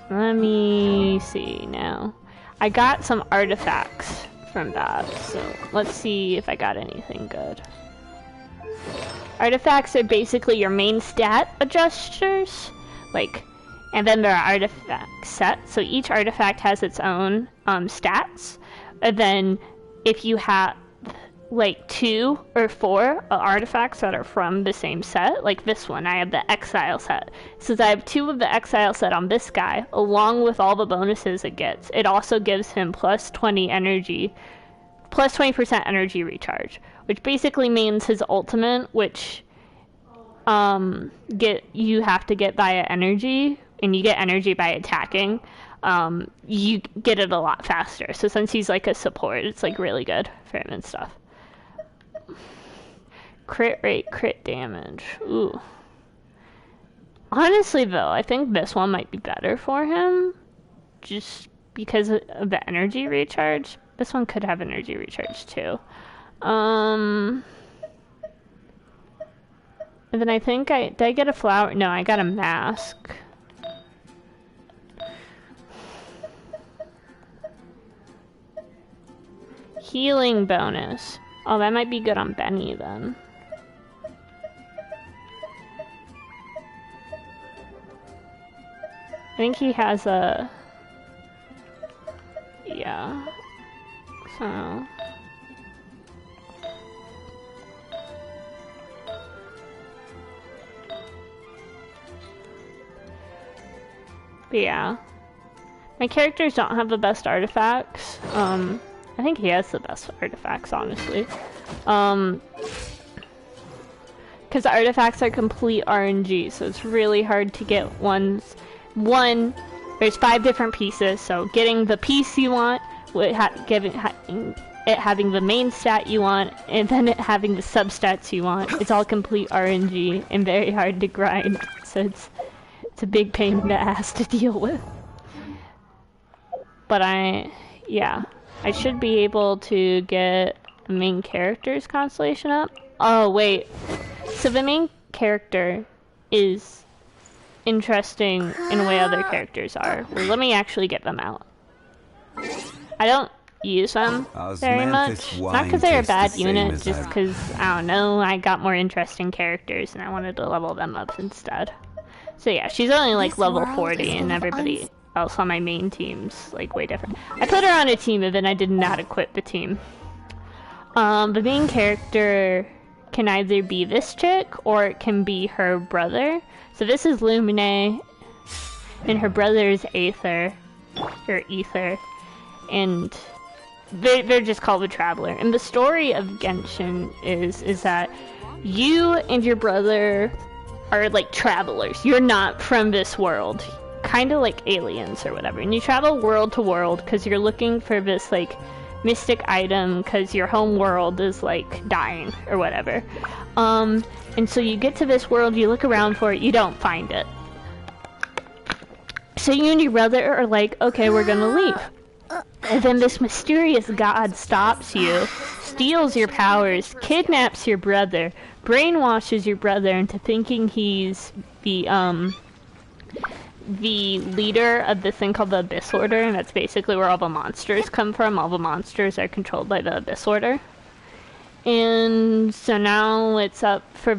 Let me see now. I got some artifacts from that, so let's see if I got anything good. Artifacts are basically your main stat adjusters, like, and then there are artifact sets, so each artifact has its own stats, and then if you have like 2 or 4 artifacts that are from the same set, like this one, I have the Exile set. Since I have 2 of the Exile set on this guy, along with all the bonuses it gets, it also gives him plus 20% energy recharge, which basically means his ultimate, which you have to get via energy, and you get energy by attacking. You get it a lot faster. So since he's like a support, it's like really good for him and stuff. Crit rate, crit damage. Ooh. Honestly, though, I think this one might be better for him. Just because of the energy recharge. This one could have energy recharge, too. And then I think did I get a flower? No, I got a mask. Healing bonus. Oh, that might be good on Benny, then. I think he has a... Yeah. So... But yeah. My characters don't have the best artifacts. I think he has the best artifacts, honestly. Because artifacts are complete RNG, so it's really hard to get ones. One, there's 5 different pieces, so getting the piece you want, it having the main stat you want, and then it having the substats you want. It's all complete RNG and very hard to grind, so it's a big pain in the ass to deal with. But yeah, I should be able to get the main character's constellation up. Oh wait, so the main character is interesting in a way other characters are. Well, let me actually get them out. I don't use them very much. Not because they're a bad unit, just because, I don't know, I got more interesting characters and I wanted to level them up instead. So yeah, she's only like level 40 and everybody else on my main team's like way different. I put her on a team and then I did not equip the team. The main character can either be this chick or it can be her brother. So this is Lumine and her brother is Aether, or Ether, and they're just called the Traveler. And the story of Genshin is that you and your brother are like travelers. You're not from this world, kind of like aliens or whatever. And you travel world to world because you're looking for this like mystic item because your home world is like dying or whatever. And so you get to this world, you look around for it, you don't find it. So you and your brother are like, okay, we're gonna leave. And then this mysterious god stops you, steals your powers, kidnaps your brother, brainwashes your brother into thinking he's the leader of this thing called the Abyss Order, and that's basically where all the monsters come from. All the monsters are controlled by the Abyss Order. And so now it's up for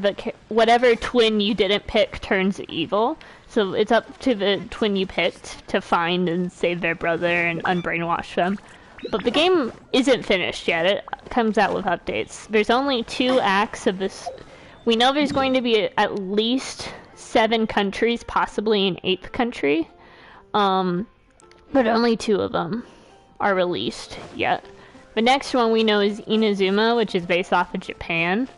whatever twin you didn't pick turns evil. So it's up to the twin you picked to find and save their brother and unbrainwash them. But the game isn't finished yet. It comes out with updates. There's only 2 acts of this. We know there's going to be at least 7 countries, possibly an 8th country. But only 2 of them are released yet. The next one we know is Inazuma, which is based off of Japan,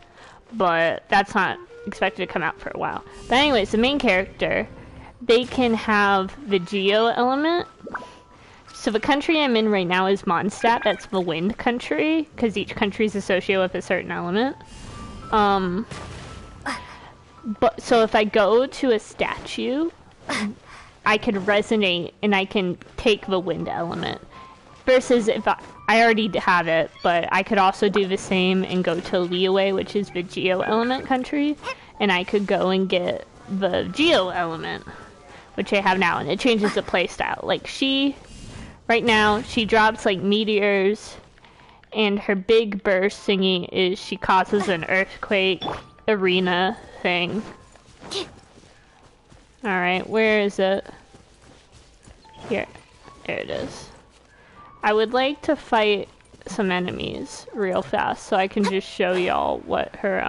but that's not expected to come out for a while. But anyways, the main character, they can have the Geo element. So the country I'm in right now is Mondstadt. That's the wind country, because each country is associated with a certain element. But so if I go to a statue, I can resonate and I can take the wind element. Versus if I already have it, but I could also do the same and go to Liyue, which is the Geo element country, and I could go and get the Geo element, which I have now, and it changes the playstyle. Like right now, she drops like meteors, and her big burst thingy is she causes an earthquake arena thing. Alright, where is it? Here. There it is. I would like to fight some enemies real fast so I can just show y'all what her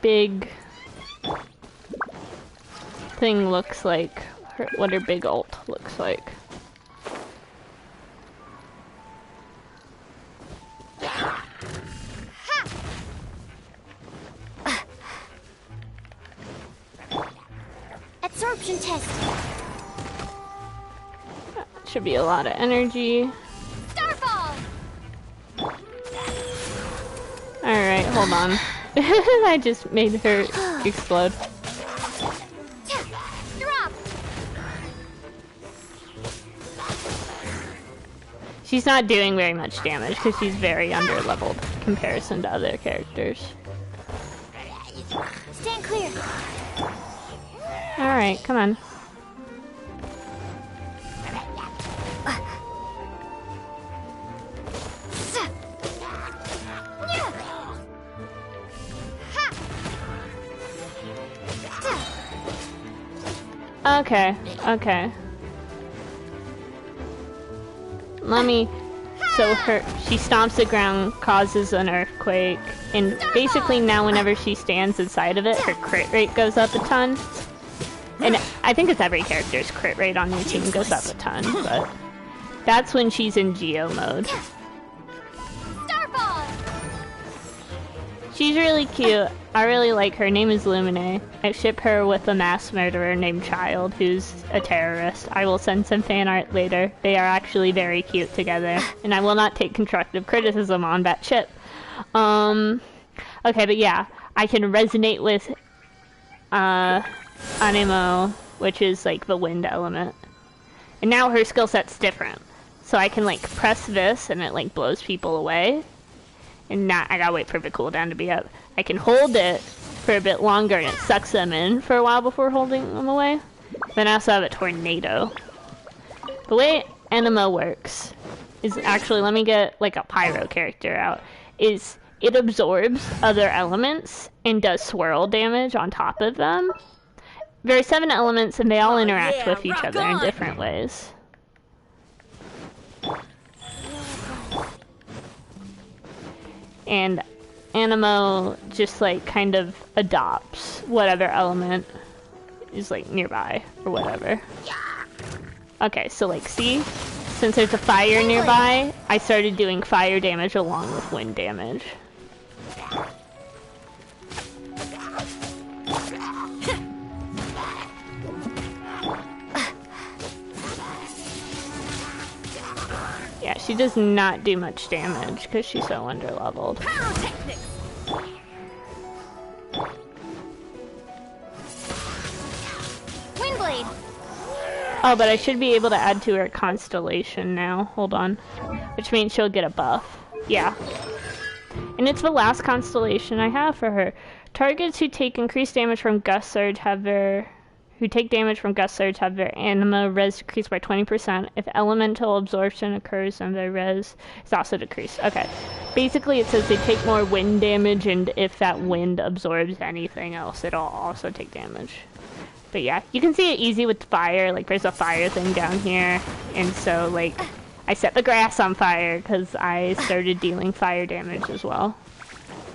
big thing looks like, what her big ult looks like. Absorption test. Should be a lot of energy. Starfall. Alright, hold on. I just made her explode. Drop. She's not doing very much damage because she's very under-leveled in comparison to other characters. Stand clear. Alright, come on. Okay, okay. So she stomps the ground, causes an earthquake, and basically now whenever she stands inside of it, her crit rate goes up a ton. And I think it's every character's crit rate on your team goes up a ton, but that's when she's in Geo mode. Starfall. She's really cute. I really like her. Her name is Lumine. I ship her with a mass murderer named Child, who's a terrorist. I will send some fan art later. They are actually very cute together, and I will not take constructive criticism on that ship. Okay, but yeah, I can resonate with Anemo, which is like the wind element. And now her skill set's different. So I can like press this and it like blows people away. And now I gotta wait for the cooldown to be up. I can hold it for a bit longer and it sucks them in for a while before holding them away. Then I also have a tornado. The way Anemo works is actually, let me get like a pyro character out, is it absorbs other elements and does swirl damage on top of them. There are 7 elements and they all interact with each other in different ways. And Anemo just like kind of adopts whatever element is like nearby or whatever. Okay, so like see? Since there's a fire nearby, I started doing fire damage along with wind damage. Yeah, she does not do much damage because she's so underleveled. Windblade. Oh, but I should be able to add to her constellation now. Hold on. Which means she'll get a buff. Yeah. And it's the last constellation I have for her. Targets who take increased damage from Gust Surge have their... Who take damage from Gust Surge have their anima res decreased by 20%. If elemental absorption occurs, then their res is also decreased. Okay. Basically, it says they take more wind damage, and if that wind absorbs anything else, it'll also take damage. But yeah, you can see it easy with fire. Like, there's a fire thing down here. And so, like, I set the grass on fire because I started dealing fire damage as well.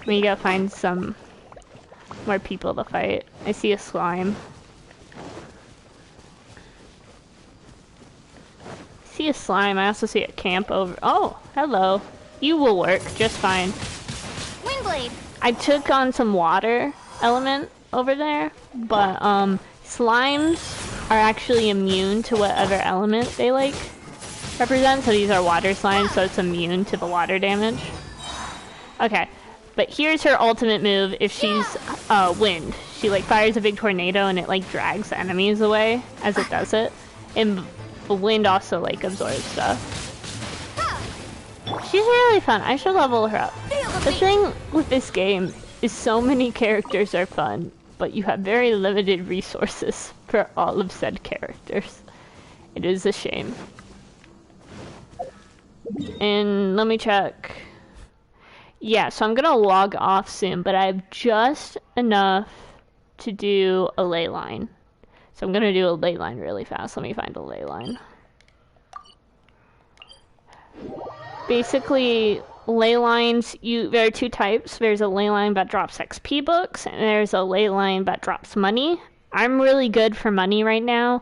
We gotta find some more people to fight. I see a slime. See a slime. I also see a camp over. Oh, hello. You will work just fine. Windblade. I took on some water element over there, but slimes are actually immune to whatever element they like represent. So these are water slimes, so it's immune to the water damage. Okay, but here's her ultimate move. If she's wind, she like fires a big tornado and it like drags enemies away as it does it. And the wind also like absorbs stuff. She's really fun. I should level her up. The thing with this game is so many characters are fun, but you have very limited resources for all of said characters. It is a shame. And let me check. Yeah, so I'm gonna log off soon, but I have just enough to do a ley line. So I'm gonna do a ley line really fast. Let me find a ley line. Basically, ley lines, there are two types. There's a ley line that drops XP books, and there's a ley line that drops money. I'm really good for money right now.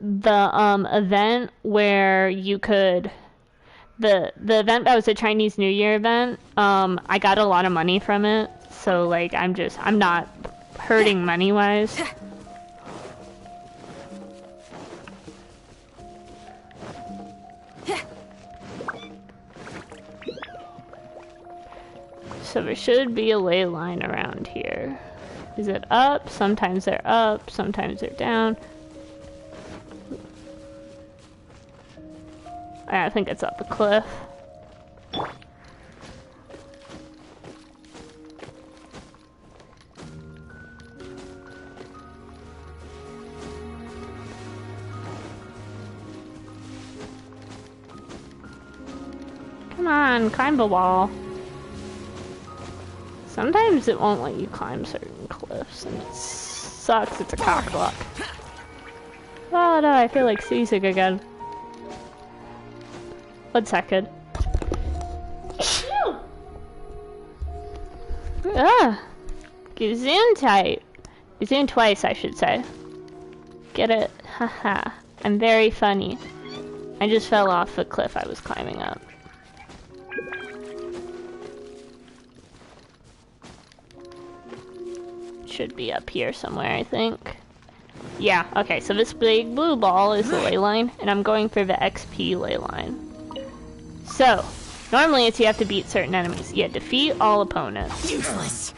The event where you could... The event that was a Chinese New Year event, I got a lot of money from it. So, like, I'm not hurting money-wise. So there should be a ley line around here. Is it up? Sometimes they're up, sometimes they're down. I think it's up a cliff. Come on, climb the wall. Sometimes it won't let you climb certain cliffs, and it sucks. It's a cockblock. Oh no, I feel like seasick again. 1 second. Ah! Gesundheit! Gesund twice, I should say. Get it? Haha. I'm very funny. I just fell off the cliff I was climbing up. Should be up here somewhere, I think. Yeah, okay, so this big blue ball is the ley line, and I'm going for the XP ley line. So, normally it's you have to beat certain enemies. Yeah, defeat all opponents. Useless.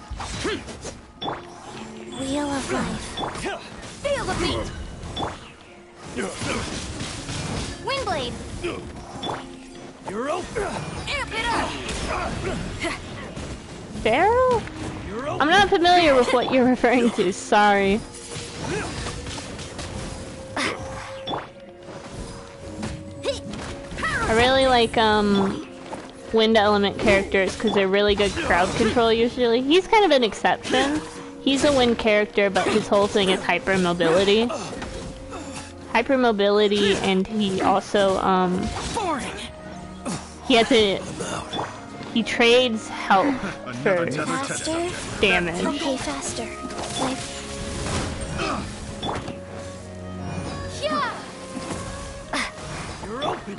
Wheel of life. Feel the beat. Windblade. You're open. Amp it up. Barrel? I'm not familiar with what you're referring to, sorry. I really like, wind element characters because they're really good crowd control usually. He's kind of an exception. He's a wind character, but his whole thing is hypermobility. Hypermobility, and he also, he has a... He trades health for Faster. damage. Okay, faster. Yeah. You're open.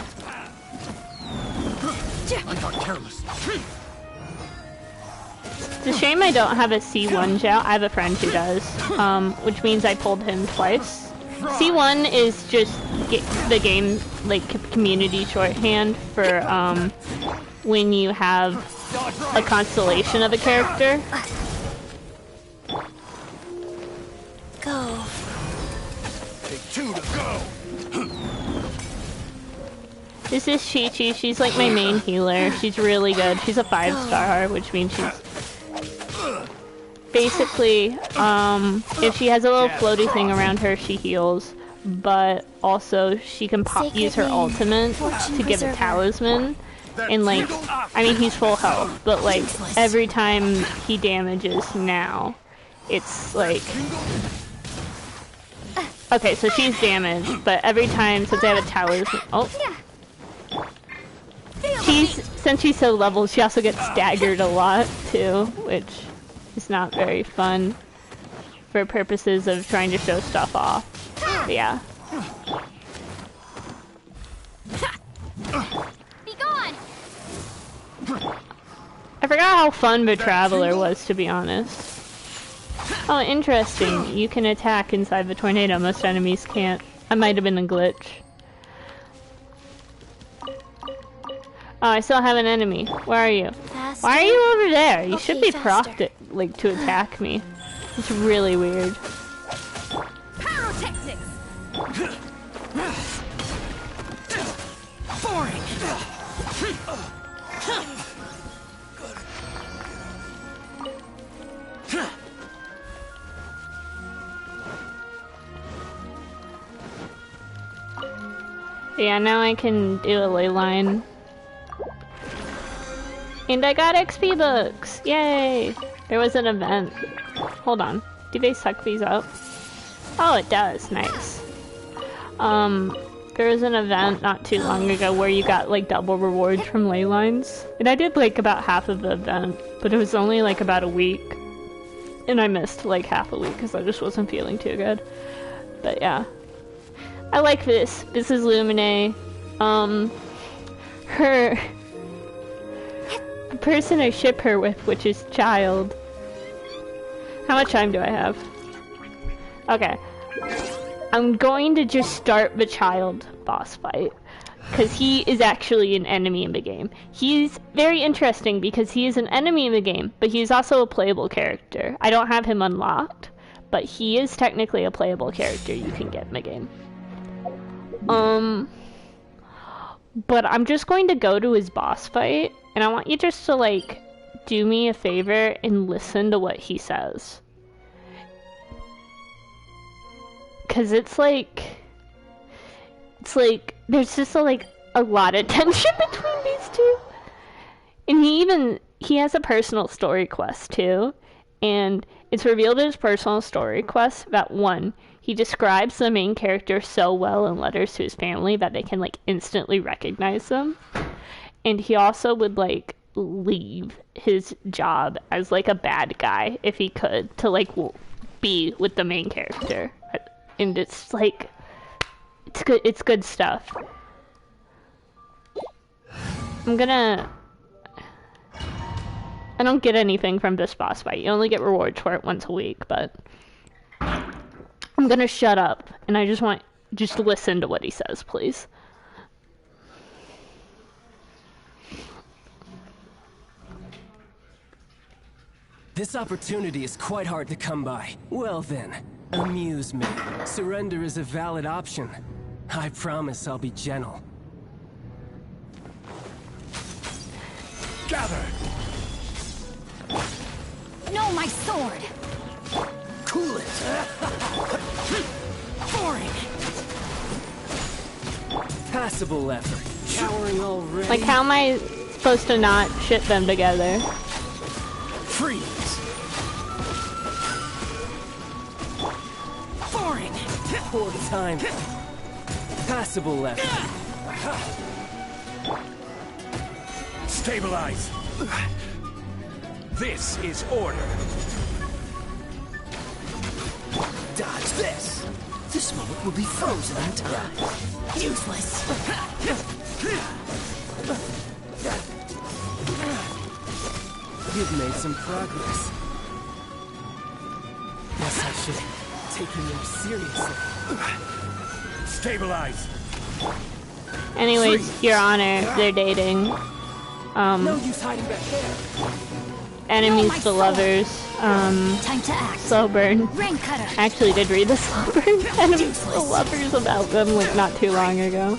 I got careless. It's a shame I don't have a C1 gel. I have a friend who does, which means I pulled him twice. C1 is just the game, like, community shorthand for, when you have a constellation of a character. Go. Take 2 to go. This is Chi-Chi. She's like my main healer. She's really good. She's a 5-star, which means she's basically, if she has a little floaty thing around her, she heals. But also, she can use her ultimate to give a talisman. And like, I mean, he's full health, but like, every time he damages now, it's like... Okay, so she's damaged, but every time, since I have a talisman... Oh! Since she's so leveled, she also gets staggered a lot, too, which is not very fun for purposes of trying to show stuff off. But yeah. Be gone. I forgot how fun the Traveler was, to be honest. Oh, interesting. You can attack inside the tornado. Most enemies can't. I might have been a glitch. Oh, I still have an enemy. Where are you? Faster. Why are you over there? You should Okay, be prompted, like, to attack me. It's really weird. Pyrotechnics. Boring. Yeah, now I can do a ley line. And I got XP books! Yay! There was an event. Hold on. Do they suck these up? Oh, it does. Nice. There was an event not too long ago where you got like double rewards from ley lines. And I did like about half of the event, but it was only like about a week. And I missed like half a week because I just wasn't feeling too good. But yeah. I like this. This is Lumine. The person I ship her with, which is Child. How much time do I have? Okay. I'm going to just start the Child boss fight. Because he is actually an enemy in the game. He's very interesting because he is an enemy in the game, but he's also a playable character. I don't have him unlocked, but he is technically a playable character you can get in the game. But I'm just going to go to his boss fight, and I want you just to, like, do me a favor and listen to what he says. Because it's like, there's just, a lot of tension between these two. And he has a personal story quest, too. And it's revealed in his personal story quest that, one, he describes the main character so well in letters to his family that they can, like, instantly recognize them. And he also would, like, leave his job as, like, a bad guy, if he could, to, like, be with the main character. And it's, like, it's good stuff. I don't get anything from this boss fight. You only get rewards for it once a week, but I'm gonna shut up, and I just listen to what he says, please. This opportunity is quite hard to come by. Well then, amuse me. Surrender is a valid option. I promise I'll be gentle. Gather! No, my sword! Cool it! Boring! Passable effort. Cowering already. Like, how am I supposed to not shit them together? Freeze! Boring! Poor time. Passable effort. Stabilize! This is order. Dodge this! This moment will be frozen in time. Useless! You've made some progress. Guess I should take you more seriously. Stabilize! Anyways, Your Honor, they're dating. No use hiding back there. enemies to lovers. Time to act. Slow burn. Rain cutter. I actually did read the slow burn enemies to lovers about them like not too long ago.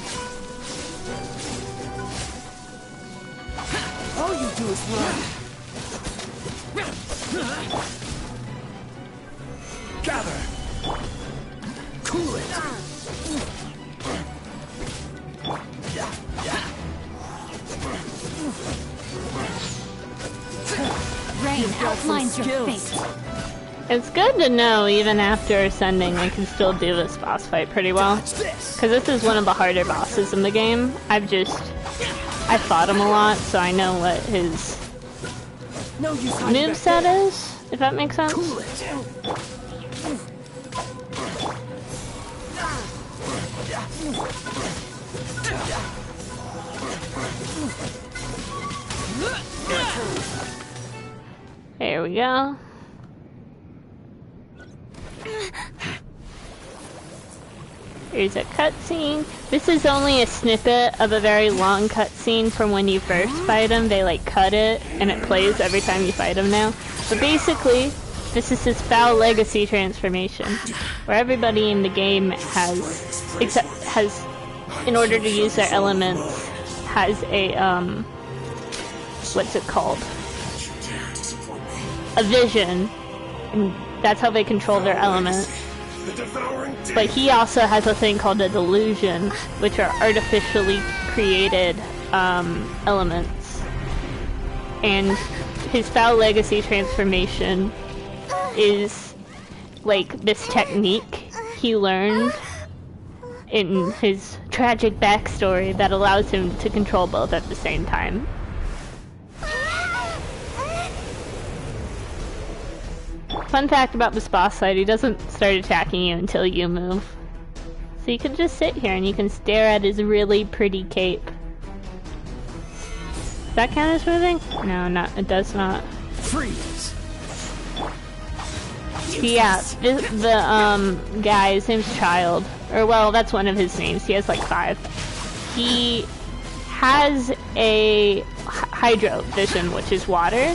All you do is run. Gather. Cool it. Rain outlines your fate. It's good to know even after ascending I can still do this boss fight pretty well. Because this is one of the harder bosses in the game. I fought him a lot, so I know what his moveset is, if that makes sense. Cool it. There we go. Here's a cutscene. This is only a snippet of a very long cutscene from when you first fight him. They like cut it and it plays every time you fight him now. But basically, this is his foul legacy transformation, where everybody in the game has, in order to use their elements, has a what's it called? A vision, and that's how they control their element. But he also has a thing called a delusion, which are artificially created elements. And his foul legacy transformation is like this technique he learned in his tragic backstory that allows him to control both at the same time. Fun fact about this boss fight, he doesn't start attacking you until you move. So you can just sit here and you can stare at his really pretty cape. Does that count as moving? No, it does not. Freeze. Yeah, the guy, his name's Child. Or well, that's one of his names. He has like 5. He has a hydro vision, which is water.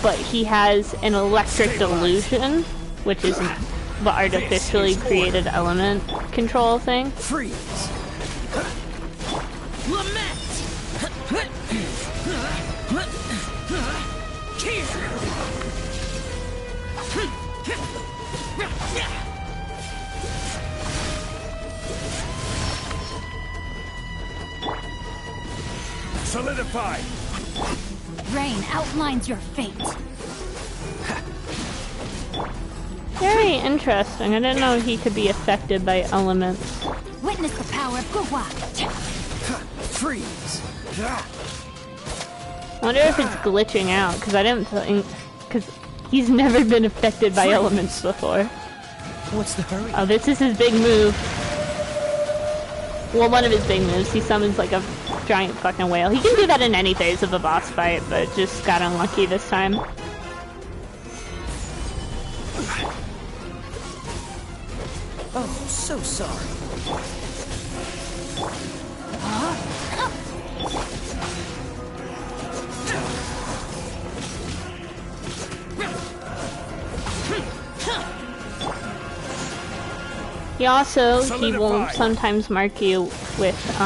But he has an electric delusion, which is the artificially created element control thing. Freeze. Lament. Solidify. Rain outlines your fate. Very interesting. I didn't know he could be affected by elements. Witness the power of Gua. Freeze. I wonder if it's glitching out, because I didn't think... Because he's never been affected by elements before. What's the hurry? Oh, this is his big move. Well, one of his big moves. He summons like a giant fucking whale. He can do that in any phase of a boss fight, but just got unlucky this time. Oh, so sorry. He will sometimes mark you with,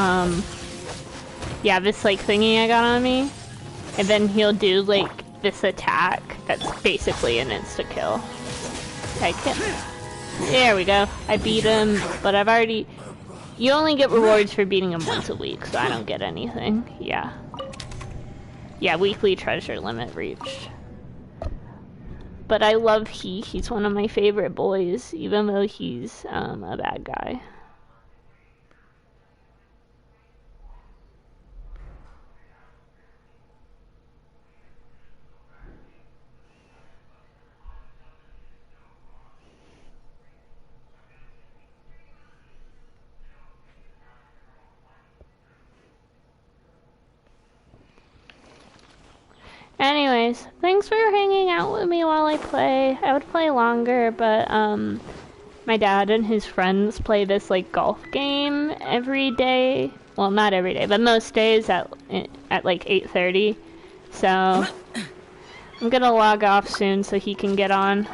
yeah, this, like, thingy I got on me. And then he'll do, like, this attack that's basically an insta-kill. There we go. I beat him, but I've already... You only get rewards for beating him once a week, so I don't get anything. Yeah. Yeah, weekly treasure limit reached. But I love he's one of my favorite boys, even though he's a bad guy. Anyways, thanks for hanging out with me while I play. I would play longer, but my dad and his friends play this like golf game every day. Well, not every day, but most days at like 8:30. So I'm gonna log off soon so he can get on.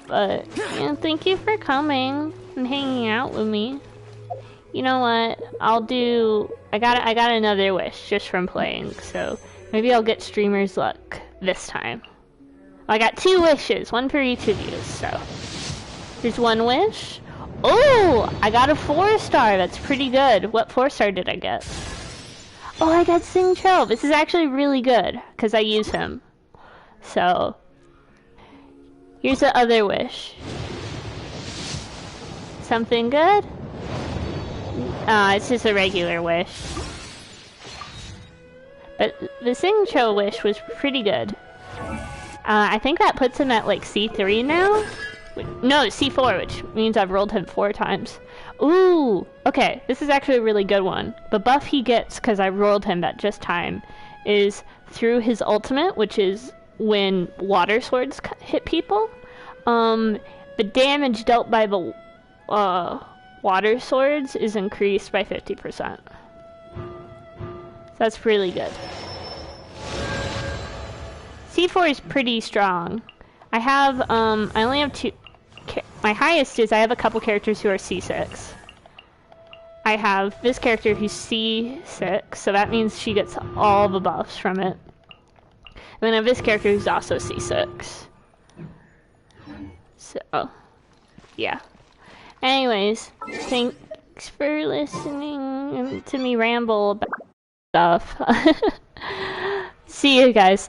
But yeah, thank you for coming and hanging out with me. You know what? I'll do. I got another wish just from playing, so maybe I'll get streamer's luck this time. I got 2 wishes, one for each of you. So here's 1 wish. Oh, I got a 4-star. That's pretty good. What 4-star did I get? Oh, I got Sing Cho. This is actually really good because I use him. So here's the other wish. Something good? It's just a regular wish. But the Sing Cho wish was pretty good. I think that puts him at like C3 now? No, C4, which means I've rolled him 4 times. Ooh, okay, this is actually a really good one. The buff he gets, because I rolled him that just time, is through his ultimate, which is when water swords hit people. The damage dealt by the water swords is increased by 50%. So that's really good. C4 is pretty strong. I have, I only have 2, my highest is I have a couple characters who are C6. I have this character who's C6, so that means she gets all the buffs from it. And then I have this character who's also C6. So, yeah. Anyways, thanks for listening to me ramble about stuff. See you guys.